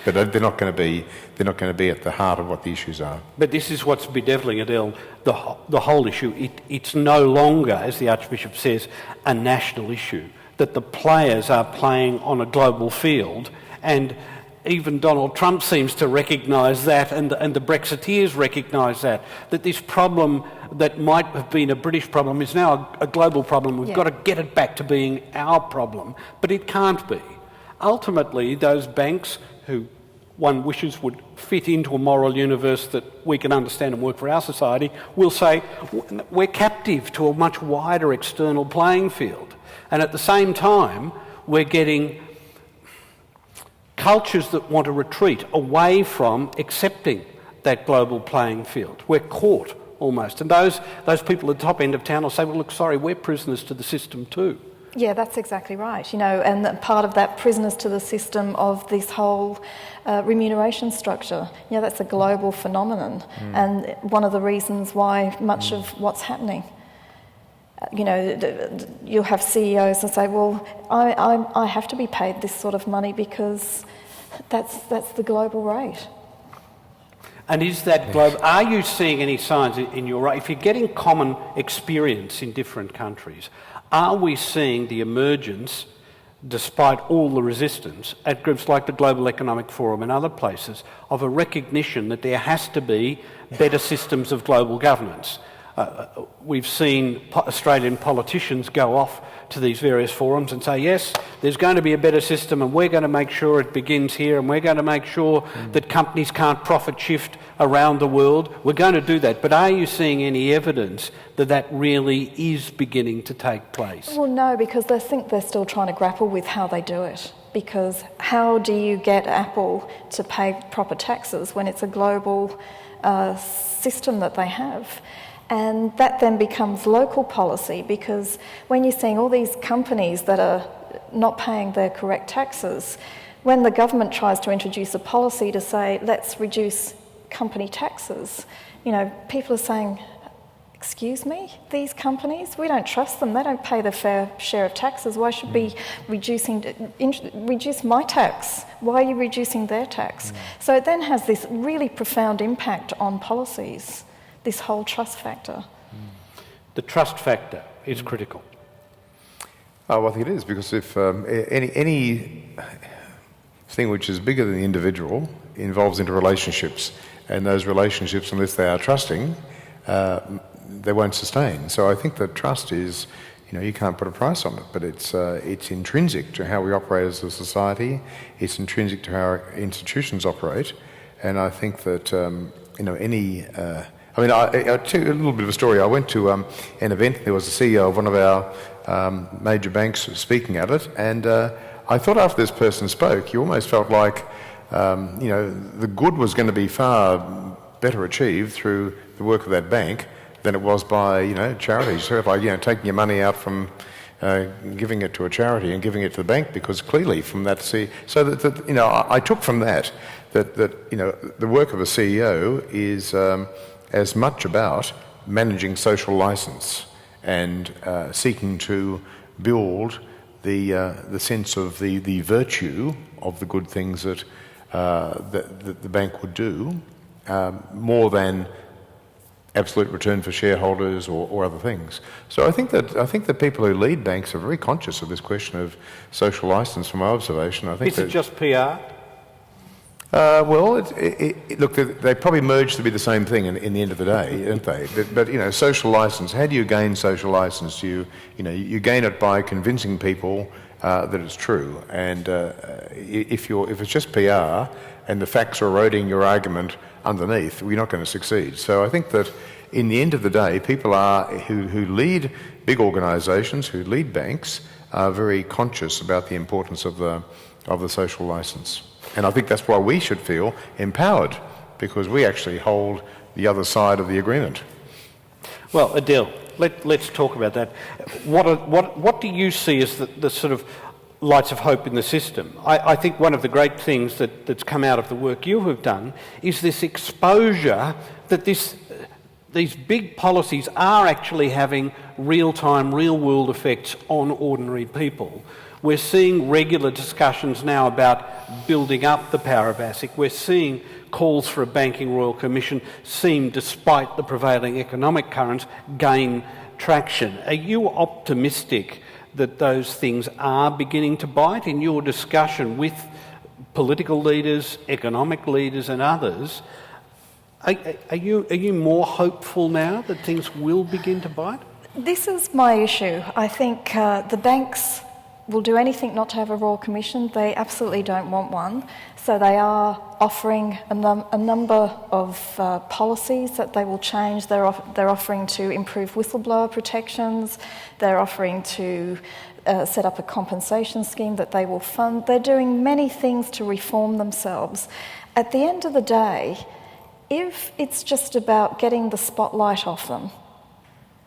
But they're not going to be at the heart of what the issues are. But this is what's bedeviling, Adele, the whole issue. It's no longer, as the Archbishop says, a national issue, that the players are playing on a global field, and even Donald Trump seems to recognise that, and the Brexiteers recognise that this problem that might have been a British problem is now a global problem. We've got to get it back to being our problem, but it can't be. Ultimately, those banks who one wishes would fit into a moral universe that we can understand and work for our society will say, we're captive to a much wider external playing field. And at the same time, we're getting cultures that want to retreat away from accepting that global playing field. We're caught almost. And those people at the top end of town will say, well, look, sorry, we're prisoners to the system too. Yeah, that's exactly right. And part of that prisoners to the system of this whole remuneration structure, that's a global phenomenon, and one of the reasons why much of what's happening. You'll have CEOs that say, well, I have to be paid this sort of money because that's the global rate. And is that global? Are you seeing any signs in your, if you're getting common experience in different countries, are we seeing the emergence, despite all the resistance, at groups like the Global Economic Forum and other places, of a recognition that there has to be better systems of global governance? We've seen Australian politicians go off to these various forums and say, yes, there's going to be a better system and we're going to make sure it begins here and we're going to make sure that companies can't profit shift around the world. We're going to do that. But are you seeing any evidence that that really is beginning to take place? Well, no, because I think they're still trying to grapple with how they do it. Because how do you get Apple to pay proper taxes when it's a global system that they have? And that then becomes local policy, because when you're seeing all these companies that are not paying their correct taxes, when the government tries to introduce a policy to say, let's reduce company taxes, people are saying, excuse me, these companies, we don't trust them, they don't pay their fair share of taxes, why should we reduce my tax? Why are you reducing their tax? So it then has this really profound impact on policies. This whole trust factor. The trust factor is critical. Oh, I think it is, because if any thing which is bigger than the individual involves interrelationships, and those relationships, unless they are trusting, they won't sustain. So I think that trust is, you can't put a price on it, but it's intrinsic to how we operate as a society. It's intrinsic to how our institutions operate, and I think that I'll tell you a little bit of a story. I went to an event. There was the CEO of one of our major banks speaking at it, and I thought after this person spoke, you almost felt like, the good was going to be far better achieved through the work of that bank than it was by, charities. So by, taking your money out from giving it to a charity and giving it to the bank, because clearly from that, I took from that the work of a CEO is as much about managing social license and seeking to build the sense of the virtue of the good things that the bank would do, more than absolute return for shareholders or other things. So I think that people who lead banks are very conscious of this question of social license. From my observation, I think is it just PR? Look, they probably merge to be the same thing in the end of the day, don't they? But social license. How do you gain social license? You gain it by convincing people that it's true. And if it's just PR and the facts are eroding your argument underneath, you're not going to succeed. So I think that in the end of the day, people who lead big organisations, who lead banks, are very conscious about the importance of the social license. And I think that's why we should feel empowered, because we actually hold the other side of the agreement. Well, Adele, let's talk about that. What do you see as the sort of lights of hope in the system? I think one of the great things that's come out of the work you have done is this exposure that these big policies are actually having real-time, real-world effects on ordinary people. We're seeing regular discussions now about building up the power of ASIC. We're seeing calls for a banking royal commission seem, despite the prevailing economic currents, gain traction. Are you optimistic that those things are beginning to bite in your discussion with political leaders, economic leaders and others? Are you more hopeful now that things will begin to bite? This is my issue. I think the banks will do anything not to have a Royal Commission. They absolutely don't want one. So they are offering a number of policies that they will change. They're offering to improve whistleblower protections. They're offering to set up a compensation scheme that they will fund. They're doing many things to reform themselves. At the end of the day, if it's just about getting the spotlight off them,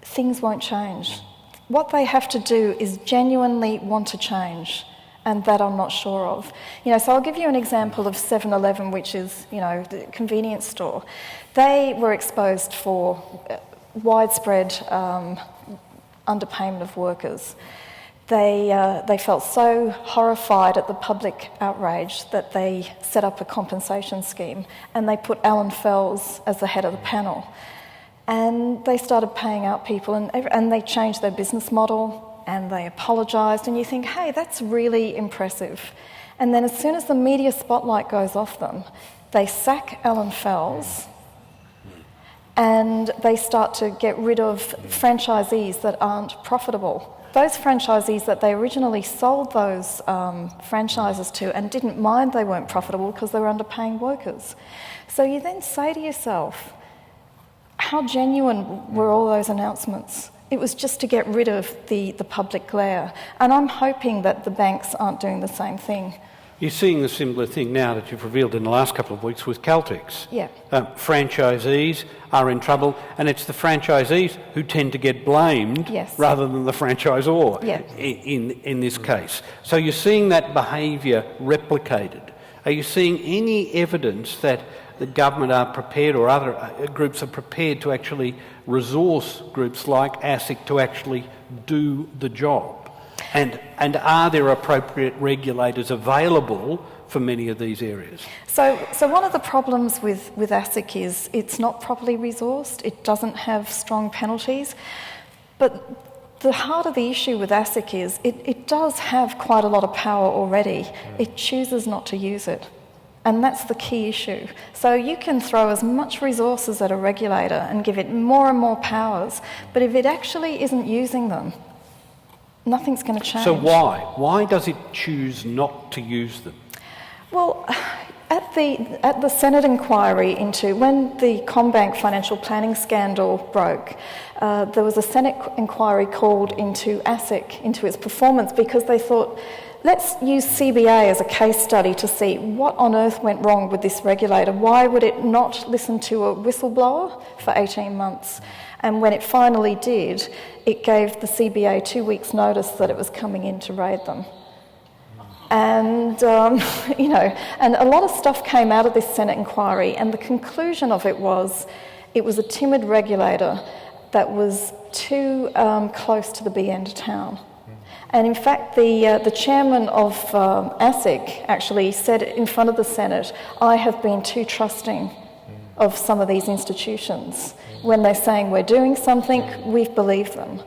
things won't change. What they have to do is genuinely want to change, and that I'm not sure of. So I'll give you an example of 7-Eleven, which is, the convenience store. They were exposed for widespread underpayment of workers. They felt so horrified at the public outrage that they set up a compensation scheme, and they put Alan Fels as the head of the panel. And they started paying out people, and they changed their business model, and they apologised, and you think, hey, that's really impressive. And then as soon as the media spotlight goes off them, they sack Alan Fels, and they start to get rid of franchisees that aren't profitable. Those franchisees that they originally sold those franchises to and didn't mind they weren't profitable because they were underpaying workers. So you then say to yourself, how genuine were all those announcements? It was just to get rid of the public glare. And I'm hoping that the banks aren't doing the same thing. You're seeing the similar thing now that you've revealed in the last couple of weeks with Celtx. Yeah. Franchisees are in trouble, and it's the franchisees who tend to get blamed rather than the franchisor in this case. So you're seeing that behaviour replicated. Are you seeing any evidence that the government are prepared, or other groups are prepared to actually resource groups like ASIC to actually do the job? And are there appropriate regulators available for many of these areas? So one of the problems with ASIC is it's not properly resourced, it doesn't have strong penalties, but the heart of the issue with ASIC is it does have quite a lot of power already. It chooses not to use it. And that's the key issue. So you can throw as much resources at a regulator and give it more and more powers, but if it actually isn't using them, nothing's going to change. So why? Why does it choose not to use them? Well, at the Senate inquiry into when the CommBank financial planning scandal broke, there was a Senate inquiry called into ASIC, into its performance, because they thought, let's use CBA as a case study to see what on earth went wrong with this regulator. Why would it not listen to a whistleblower for 18 months? And when it finally did, it gave the CBA 2 weeks' notice that it was coming in to raid them. And, and a lot of stuff came out of this Senate inquiry, and the conclusion of it was a timid regulator that was too close to the big end of town. And in fact, the chairman of ASIC actually said in front of the Senate, I have been too trusting of some of these institutions. When they're saying we're doing something, we've believed them.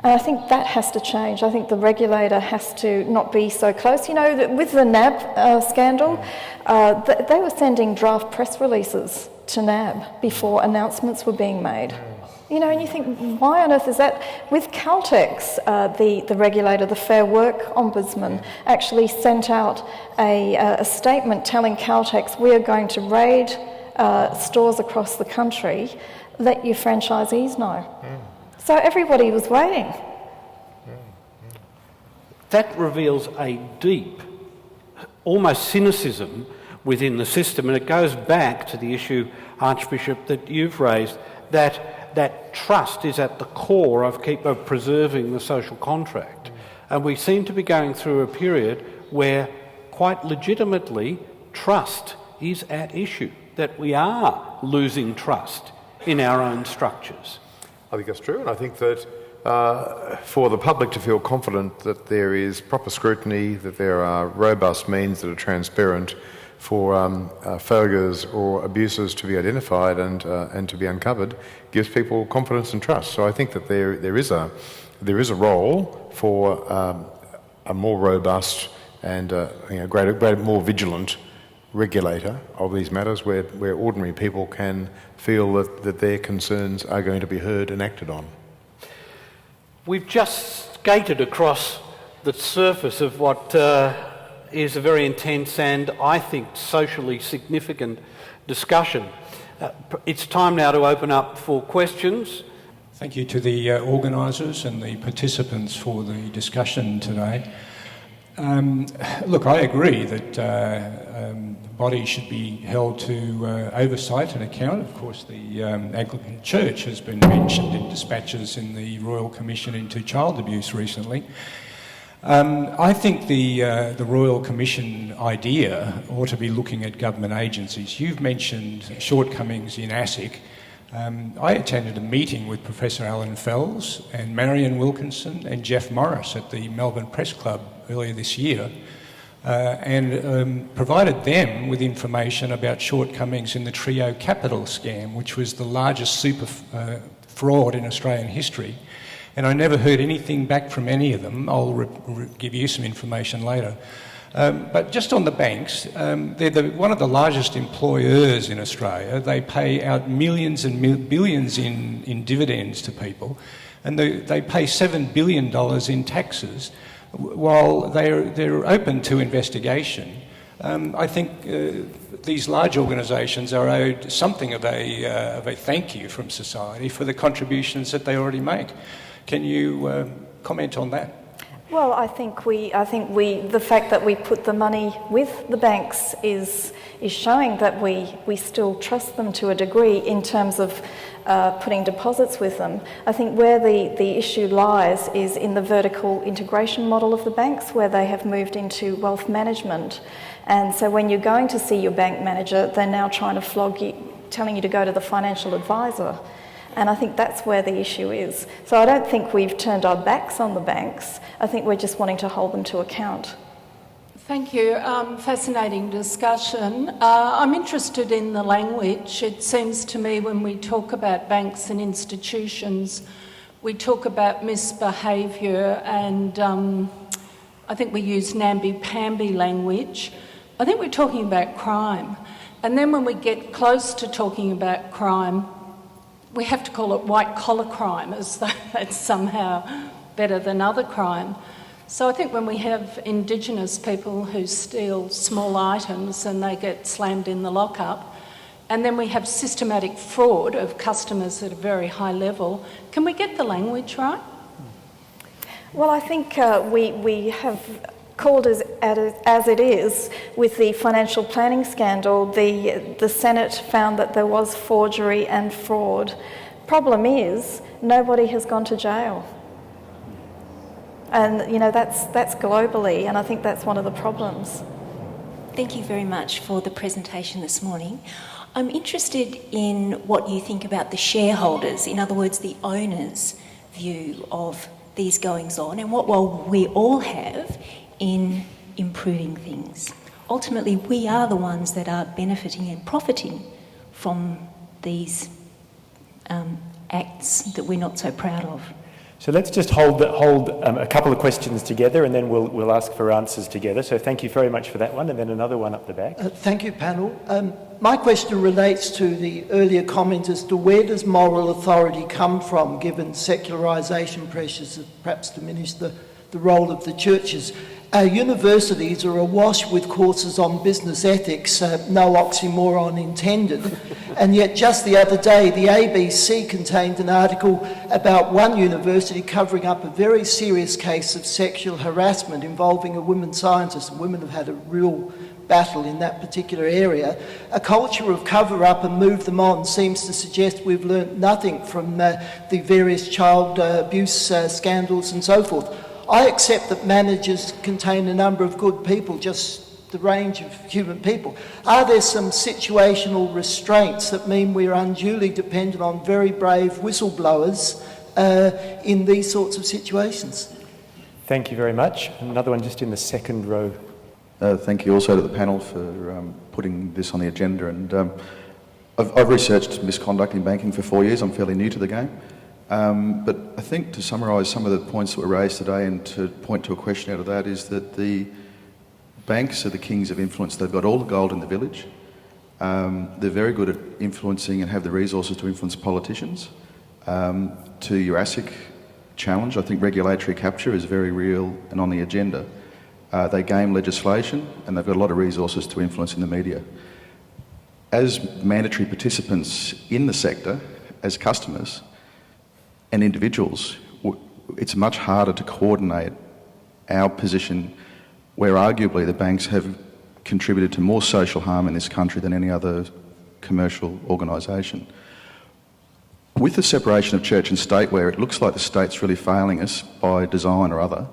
And I think that has to change. I think the regulator has to not be so close. You know, with the NAB scandal, they were sending draft press releases to NAB before announcements were being made. You know, and you think, why on earth is that? With Celtx, the regulator, the Fair Work Ombudsman, actually sent out a statement telling Celtx, we are going to raid stores across the country, let your franchisees know. So everybody was waiting. That reveals a deep, almost cynicism within the system, and it goes back to the issue, Archbishop, that you've raised, that trust is at the core of preserving the social contract. And we seem to be going through a period where, quite legitimately, trust is at issue, that we are losing trust in our own structures. I think that's true, and I think that for the public to feel confident that there is proper scrutiny, that there are robust means that are transparent for failures or abuses to be identified and to be uncovered, gives people confidence and trust. So I think that there is a role for a more robust and greater, more vigilant regulator of these matters, where ordinary people can feel that their concerns are going to be heard and acted on. We've just skated across the surface of what is a very intense and, I think, socially significant discussion. It's time now to open up for questions. Thank you to the organisers and the participants for the discussion today. Look, I agree that bodies should be held to oversight and account. Of course, the Anglican Church has been mentioned in dispatches in the Royal Commission into Child Abuse recently. I think the Royal Commission idea ought to be looking at government agencies. You've mentioned shortcomings in ASIC. I attended a meeting with Professor Alan Fells and Marion Wilkinson and Jeff Morris at the Melbourne Press Club earlier this year, and provided them with information about shortcomings in the Trio Capital scam, which was the largest super fraud in Australian history. And I never heard anything back from any of them. I'll give you some information later. But just on the banks, they're one of the largest employers in Australia. They pay out millions and billions in dividends to people, and they pay $7 billion in taxes. While they're open to investigation, I think these large organisations are owed something of a thank you from society for the contributions that they already make. Can you comment on that? Well, I think the fact that we put the money with the banks is showing that we still trust them to a degree in terms of putting deposits with them. I think where the issue lies is in the vertical integration model of the banks, where they have moved into wealth management. And so when you're going to see your bank manager, they're now trying to flog you, telling you to go to the financial advisor. And I think that's where the issue is. So I don't think we've turned our backs on the banks. I think we're just wanting to hold them to account. Thank you. Fascinating discussion. I'm interested in the language. It seems to me when we talk about banks and institutions, we talk about misbehaviour and I think we use namby-pamby language. I think we're talking about crime. And then when we get close to talking about crime, we have to call it white-collar crime, as though that's somehow better than other crime. So I think when we have Indigenous people who steal small items and they get slammed in the lockup, and then we have systematic fraud of customers at a very high level, can we get the language right? Well, I think we have called as it is with the financial planning scandal. The Senate found that there was forgery and fraud. Problem is, nobody has gone to jail. And, you know, that's globally, and I think that's one of the problems. Thank you very much for the presentation this morning. I'm interested in what you think about the shareholders, in other words, the owners' view of these goings-on and what role we all have in improving things. Ultimately, we are the ones that are benefiting and profiting from these acts that we're not so proud of. So let's just hold a couple of questions together and then we'll ask for answers together. So thank you very much for that one, and then another one up the back. Thank you, panel. My question relates to the earlier comment as to where does moral authority come from, given secularisation pressures have perhaps diminished the role of the churches. Our universities are awash with courses on business ethics, no oxymoron intended, and yet just the other day the ABC contained an article about one university covering up a very serious case of sexual harassment involving a woman scientist. Women have had a real battle in that particular area. A culture of cover-up and move them on seems to suggest we've learnt nothing from the various child abuse scandals and so forth. I accept that managers contain a number of good people, just the range of human people. Are there some situational restraints that mean we're unduly dependent on very brave whistleblowers in these sorts of situations? Thank you very much. Another one just in the second row. Thank you also to the panel for putting this on the agenda. And I've researched misconduct in banking for 4 years. I'm fairly new to the game. But I think to summarise some of the points that were raised today and to point to a question out of that is that the banks are the kings of influence. They've got all the gold in the village. They're very good at influencing and have the resources to influence politicians. To your ASIC challenge, I think regulatory capture is very real and on the agenda. They game legislation and they've got a lot of resources to influence in the media. As mandatory participants in the sector, as customers, and individuals, it's much harder to coordinate our position where arguably the banks have contributed to more social harm in this country than any other commercial organisation. With the separation of church and state, where it looks like the state's really failing us by design or other,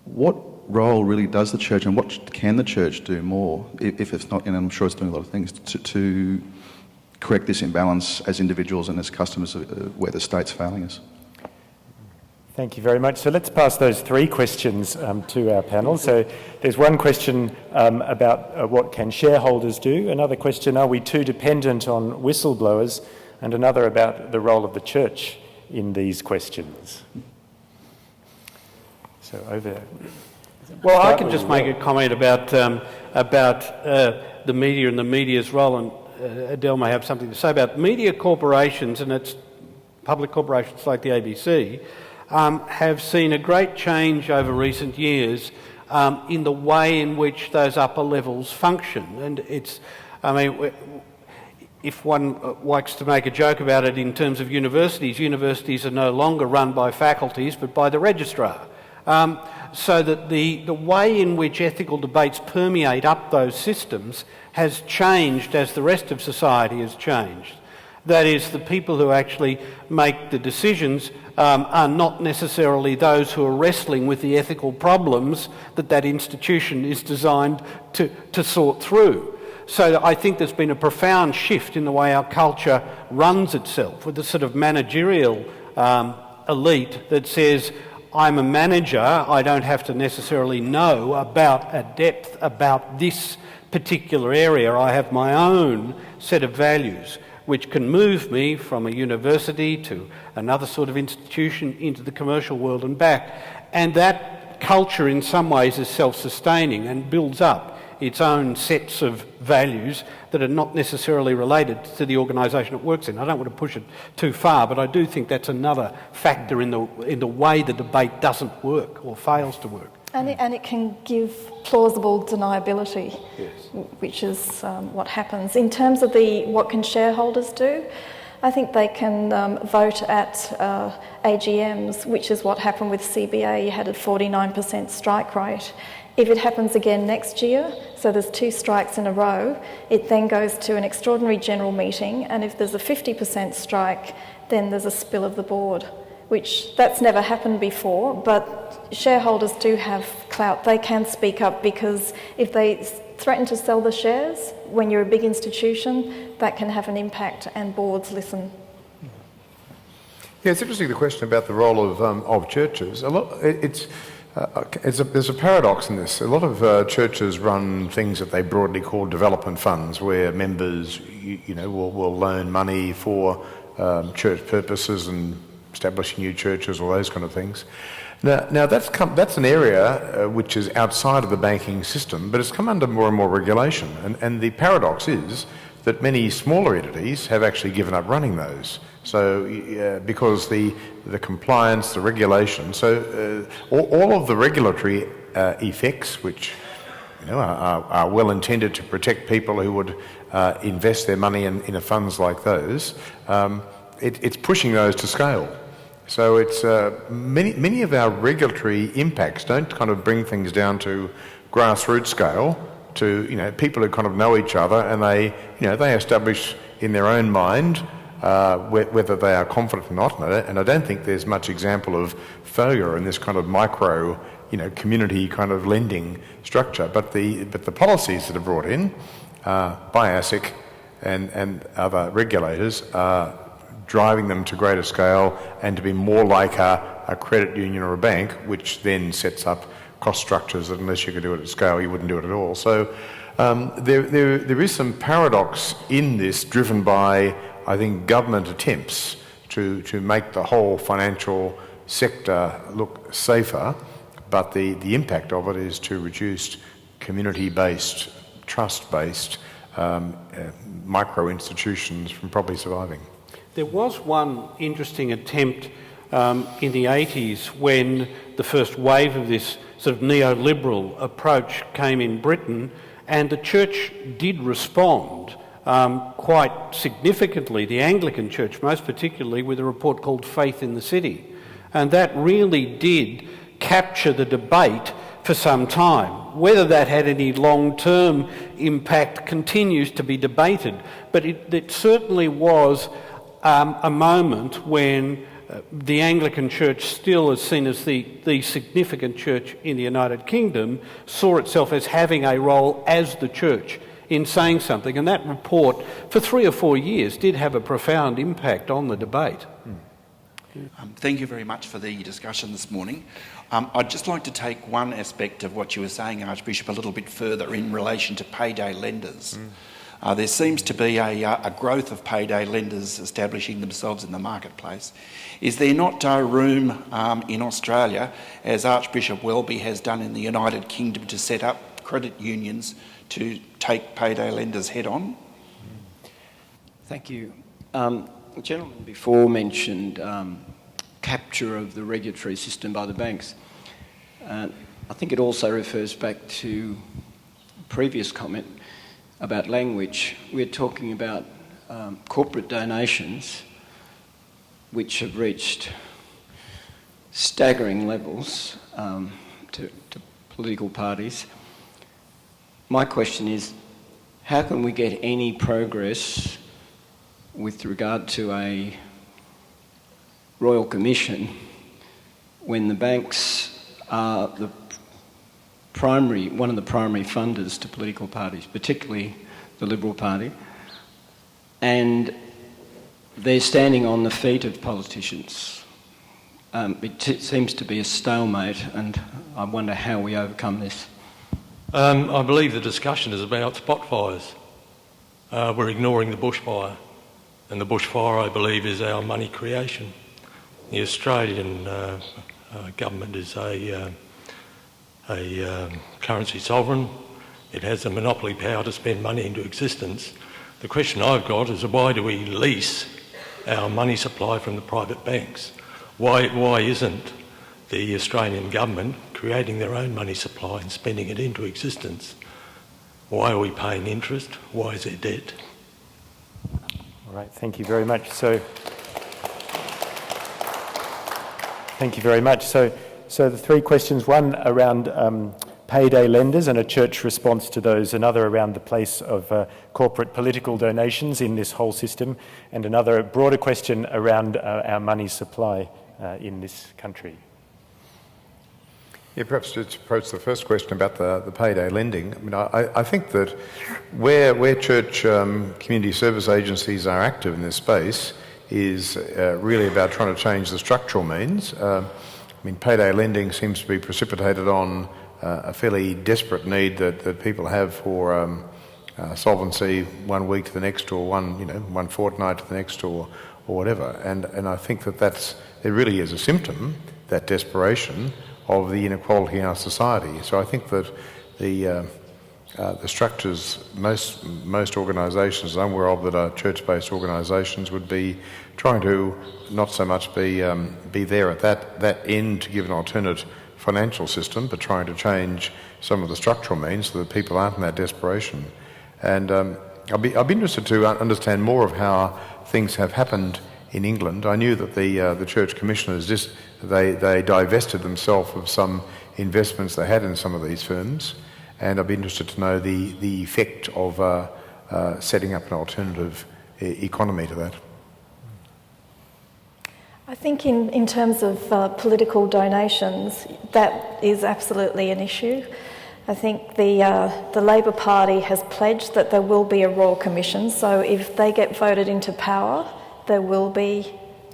what role really does the church and what can the church do more, if it's not, and I'm sure it's doing a lot of things, to correct this imbalance as individuals and as customers where the state's failing us? Thank you very much. So let's pass those three questions to our panel. So there's one question about what can shareholders do, another question, are we too dependent on whistleblowers, and another about the role of the church in these questions. So over there. Well, I can just make a comment about the media and the media's role, and Adele may have something to say about media corporations, and it's public corporations like the ABC, have seen a great change over recent years in the way in which those upper levels function. And if one likes to make a joke about it in terms of universities, universities are no longer run by faculties but by the registrar. So that the way in which ethical debates permeate up those systems has changed as the rest of society has changed. That is, the people who actually make the decisions are not necessarily those who are wrestling with the ethical problems that institution is designed to sort through. So I think there's been a profound shift in the way our culture runs itself, with the sort of managerial elite that says, I'm a manager, I don't have to necessarily know about a depth about this particular area. I have my own set of values which can move me from a university to another sort of institution into the commercial world and back. And that culture in some ways is self-sustaining and builds up its own sets of values that are not necessarily related to the organisation it works in. I don't want to push it too far, but I do think that's another factor in the way the debate doesn't work or fails to work. And it can give plausible deniability, yes, which is what happens. In terms of what can shareholders do, I think they can vote at AGMs, which is what happened with CBA. You had a 49% strike rate. If it happens again next year, so there's 2 strikes in a row, it then goes to an extraordinary general meeting, and if there's a 50% strike, then there's a spill of the board, which that's never happened before, but shareholders do have clout. They can speak up, because if they threaten to sell the shares when you're a big institution, that can have an impact, and boards listen. Yeah, it's interesting, the question about the role of churches. There's a paradox in this. A lot of churches run things that they broadly call development funds, where members, will loan money for church purposes and establishing new churches, all those kind of things. Now that's an area which is outside of the banking system, but it's come under more and more regulation. And the paradox is that many smaller entities have actually given up running those. So because the compliance, the regulation, so all of the regulatory effects, which are well intended to protect people who would invest their money in funds like those, it's pushing those to scale. So it's many of our regulatory impacts don't kind of bring things down to grassroots scale, to people who kind of know each other, and they establish in their own mind whether they are confident or not. And I don't think there's much example of failure in this kind of micro, community kind of lending structure. But the policies that are brought in by ASIC and other regulators are driving them to greater scale and to be more like a credit union or a bank, which then sets up cost structures that unless you could do it at scale, you wouldn't do it at all. So there is some paradox in this, driven by, I think, government attempts to make the whole financial sector look safer, but the impact of it is to reduce community-based, trust-based micro-institutions from probably surviving. There was one interesting attempt in the 80s when the first wave of this sort of neoliberal approach came in Britain, and the church did respond quite significantly, the Anglican Church most particularly, with a report called Faith in the City. And that really did capture the debate for some time. Whether that had any long-term impact continues to be debated, but it certainly was a moment when the Anglican Church, still is seen as the significant church in the United Kingdom, saw itself as having a role as the church in saying something. And that report, for 3 or 4 years, did have a profound impact on the debate. Thank you very much for the discussion this morning. I'd just like to take one aspect of what you were saying, Archbishop, a little bit further in relation to payday lenders. There seems to be a growth of payday lenders establishing themselves in the marketplace. Is there not room in Australia, as Archbishop Welby has done in the United Kingdom, to set up credit unions to take payday lenders head on? Thank you. The gentleman before mentioned capture of the regulatory system by the banks. I think it also refers back to a previous comment about language. We're talking about corporate donations which have reached staggering levels to political parties. My question is, how can we get any progress with regard to a Royal Commission when the banks are one of the primary funders to political parties, particularly the Liberal Party, and they're standing on the feet of politicians? It seems to be a stalemate, and I wonder how we overcome this. I believe the discussion is about spot fires. We're ignoring the bushfire, and the bushfire, I believe, is our money creation. The Australian government is a currency sovereign. It has the monopoly power to spend money into existence. The question I've got is, why do we lease our money supply from the private banks? Why isn't the Australian government creating their own money supply and spending it into existence? Why are we paying interest? Why is there debt? All right, thank you very much. Thank you very much. So the three questions, one around payday lenders and a church response to those, another around the place of corporate political donations in this whole system, and another broader question around our money supply in this country. Yeah, perhaps to approach the first question about the payday lending. I mean, I think that where church community service agencies are active in this space is really about trying to change the structural means. I mean, payday lending seems to be precipitated on a fairly desperate need that people have for solvency 1 week to the next, or one fortnight to the next, or whatever. And I think that it really is a symptom, that desperation, of the inequality in our society. So I think that the structures most organisations I'm aware of that are church-based organisations would be trying to not so much be there at that end to give an alternate financial system, but trying to change some of the structural means so that people aren't in that desperation. And I'll be interested to understand more of how things have happened in England. I knew that the church commissioners they divested themselves of some investments they had in some of these firms, and I'd be interested to know the effect of setting up an alternative economy to that. I think in terms of political donations, that is absolutely an issue. I think the Labor Party has pledged that there will be a Royal Commission, so if they get voted into power, there will be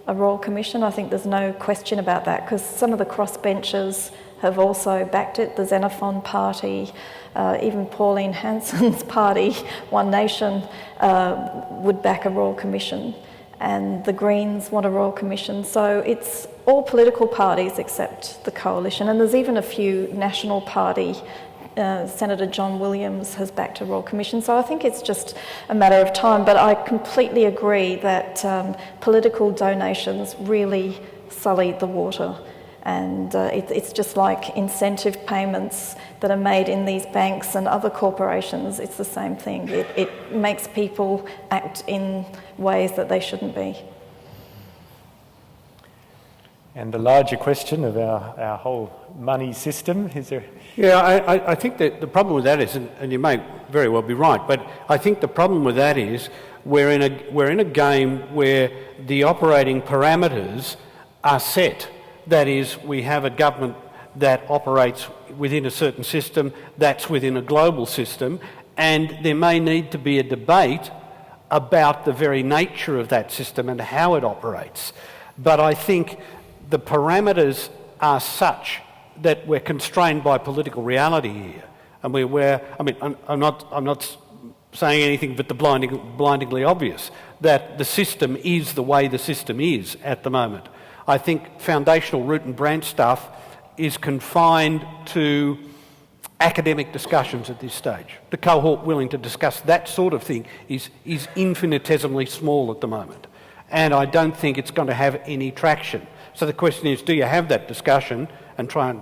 a Royal Commission. I think there's no question about that, because some of the crossbenchers have also backed it. The Xenophon Party, even Pauline Hanson's party, One Nation, would back a Royal Commission, and the Greens want a Royal Commission. So it's all political parties except the Coalition, and there's even a few National Party. Senator John Williams has backed a Royal Commission, so I think it's just a matter of time. But I completely agree that political donations really sully the water, and it's just like incentive payments that are made in these banks and other corporations. It's the same thing. It makes people act in ways that they shouldn't be. And the larger question of our whole money system, is there... Yeah, I think that the problem with that is, and you may very well be right, but I think the problem with that is we're in a game where the operating parameters are set. That is, we have a government that operates within a certain system, that's within a global system, and there may need to be a debate about the very nature of that system and how it operates. But I think the parameters are such that we're constrained by political reality here, and I'm not saying anything but the blindingly obvious, that the system is the way the system is at the moment. I think foundational root and branch stuff is confined to academic discussions at this stage. The cohort willing to discuss that sort of thing is infinitesimally small at the moment, and I don't think it's going to have any traction. So the question is, do you have that discussion and try and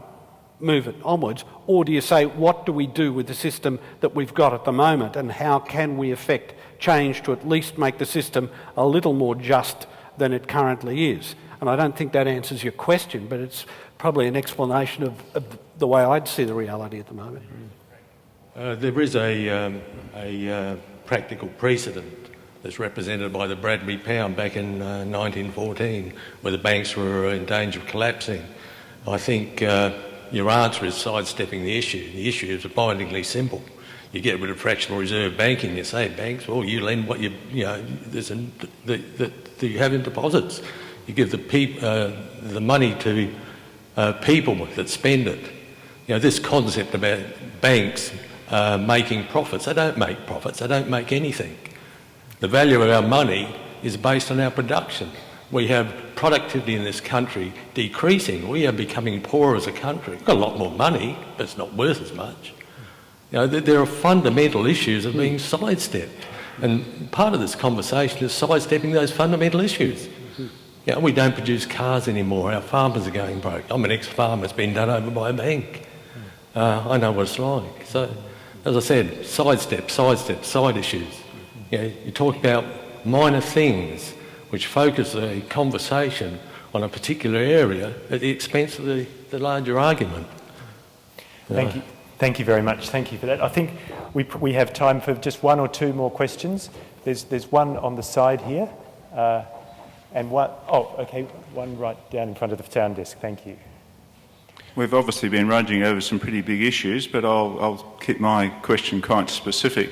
move it onwards, or do you say, what do we do with the system that we've got at the moment, and how can we effect change to at least make the system a little more just than it currently is? And I don't think that answers your question, but it's probably an explanation of the way I'd see the reality at the moment. There is a practical precedent that's represented by the Bradbury Pound back in 1914, where the banks were in danger of collapsing. I think your answer is sidestepping the issue. The issue is blindingly simple. You get rid of fractional reserve banking. You say, banks, well, you lend what you have in deposits. You give the money to people that spend it. This concept about banks making profits, they don't make profits, they don't make anything. The value of our money is based on our production. We have productivity in this country decreasing. We are becoming poorer as a country. We've got a lot more money, but it's not worth as much. There are fundamental issues that are being sidestepped. And part of this conversation is sidestepping those fundamental issues. We don't produce cars anymore. Our farmers are going broke. I'm an ex-farmer. It's been done over by a bank. I know what it's like. So, as I said, sidestep, side issues. You talk about minor things which focus a conversation on a particular area at the expense of the larger argument. Thank you. Thank you very much. Thank you for that. I think we have time for just one or two more questions. There's one on the side here, and one right down in front of the sound desk. Thank you. We've obviously been ranging over some pretty big issues, but I'll keep my question quite specific,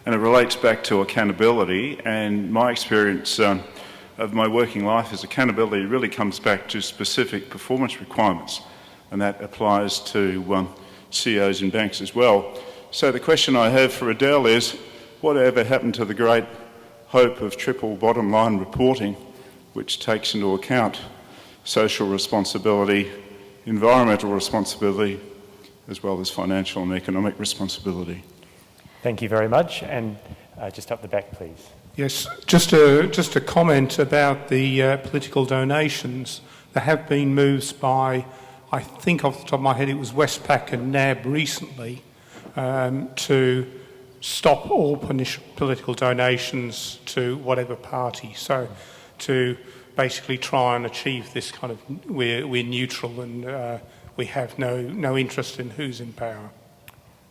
and it relates back to accountability. And my experience of my working life is accountability really comes back to specific performance requirements, and that applies to CEOs in banks as well. So the question I have for Adele is, whatever happened to the great hope of triple bottom line reporting, which takes into account social responsibility, environmental responsibility, as well as financial and economic responsibility? Thank you very much. And just up the back, please. Yes, just a comment about the political donations. There have been moves by, I think off the top of my head, it was Westpac and NAB recently, to stop all political donations to whatever party. So to basically try and achieve this kind of, we're neutral and we have no interest in who's in power.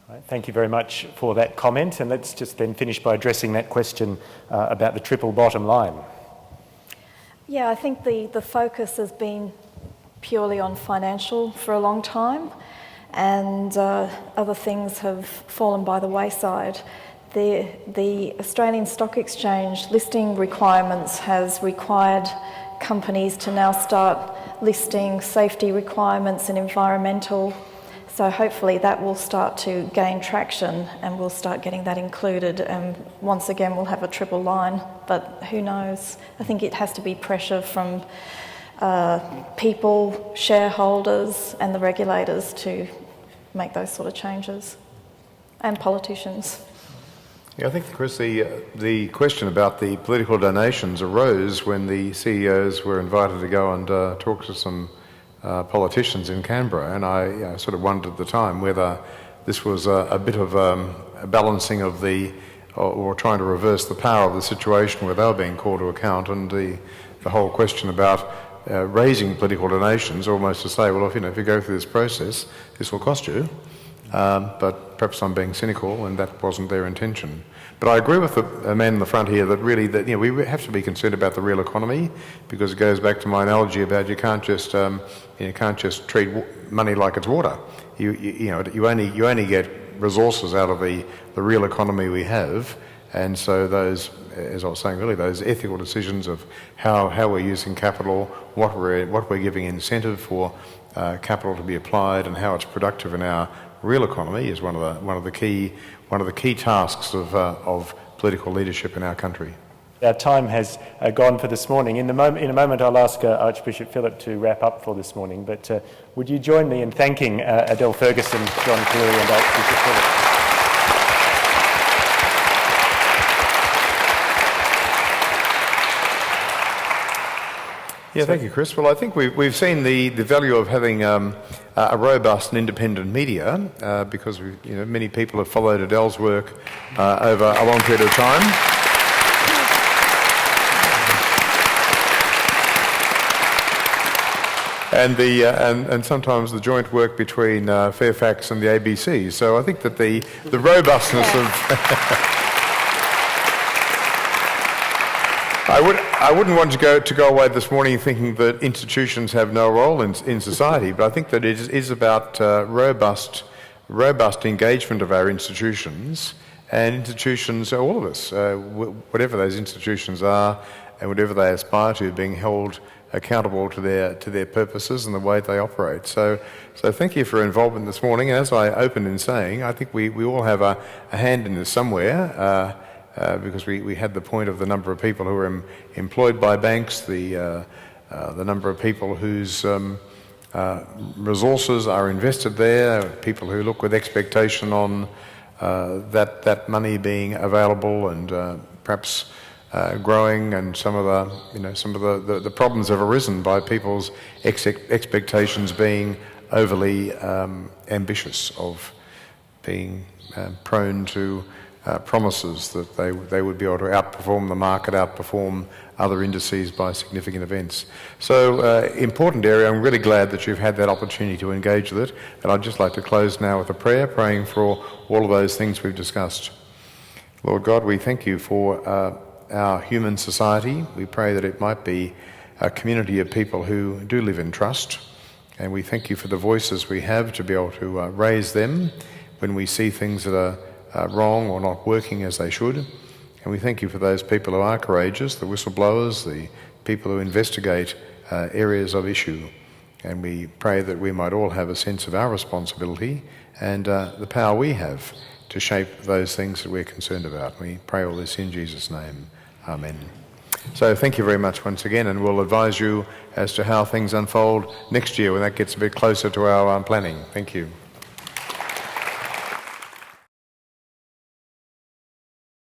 Right, thank you very much for that comment, and let's just then finish by addressing that question about the triple bottom line. Yeah, I think the focus has been purely on financial for a long time, and other things have fallen by the wayside. The Australian Stock Exchange listing requirements has required companies to now start listing safety requirements and environmental. So hopefully that will start to gain traction and we'll start getting that included, and once again we'll have a triple line, but who knows? I think it has to be pressure from people, shareholders and the regulators to make those sort of changes, and politicians. Yeah, I think, Chris, the question about the political donations arose when the CEOs were invited to go and talk to some politicians in Canberra, and I sort of wondered at the time whether this was a bit of a balancing of or trying to reverse the power of the situation where they were being called to account, and the whole question about raising political donations, almost to say, well, if you go through this process, this will cost you. But perhaps I'm being cynical, and that wasn't their intention. But I agree with the man in the front here that really we have to be concerned about the real economy, because it goes back to my analogy about you can't just treat money like it's water. You only get resources out of the real economy we have, and so those, as I was saying earlier, those ethical decisions of how we're using capital, what we're giving incentive for capital to be applied, and how it's productive in our real economy is one of the key tasks of political leadership in our country. Our time has gone for this morning. In a moment I'll ask Archbishop Philip to wrap up for this morning, but would you join me in thanking Adele Ferguson, John Cleary and Archbishop Philip? Yeah, thank you, Chris. Well, I think we've seen the value of having a robust and independent media because many people have followed Adele's work over a long period of time. And sometimes the joint work between Fairfax and the ABC. So I think that the robustness of I wouldn't want to go away this morning thinking that institutions have no role in society, but I think that it is about robust engagement of our institutions, and institutions, all of us, whatever those institutions are and whatever they aspire to, being held accountable to their purposes and the way they operate. So thank you for your involvement this morning. And as I opened in saying, I think we all have a hand in this somewhere. Because we had the point of the number of people who are employed by banks, the number of people whose resources are invested there, people who look with expectation on that money being available and perhaps growing, and some of the problems have arisen by people's expectations being overly ambitious, of being prone to promises that they would be able to outperform the market, outperform other indices by significant events. So, important area. I'm really glad that you've had that opportunity to engage with it. And I'd just like to close now with a prayer, praying for all of those things we've discussed. Lord God, we thank you for our human society. We pray that it might be a community of people who do live in trust. And we thank you for the voices we have to be able to raise them when we see things that are wrong or not working as they should. And we thank you for those people who are courageous, the whistleblowers, the people who investigate areas of issue. And we pray that we might all have a sense of our responsibility and the power we have to shape those things that we're concerned about. We pray all this in Jesus' name. Amen. So thank you very much once again, and we'll advise you as to how things unfold next year when that gets a bit closer to our planning. Thank you.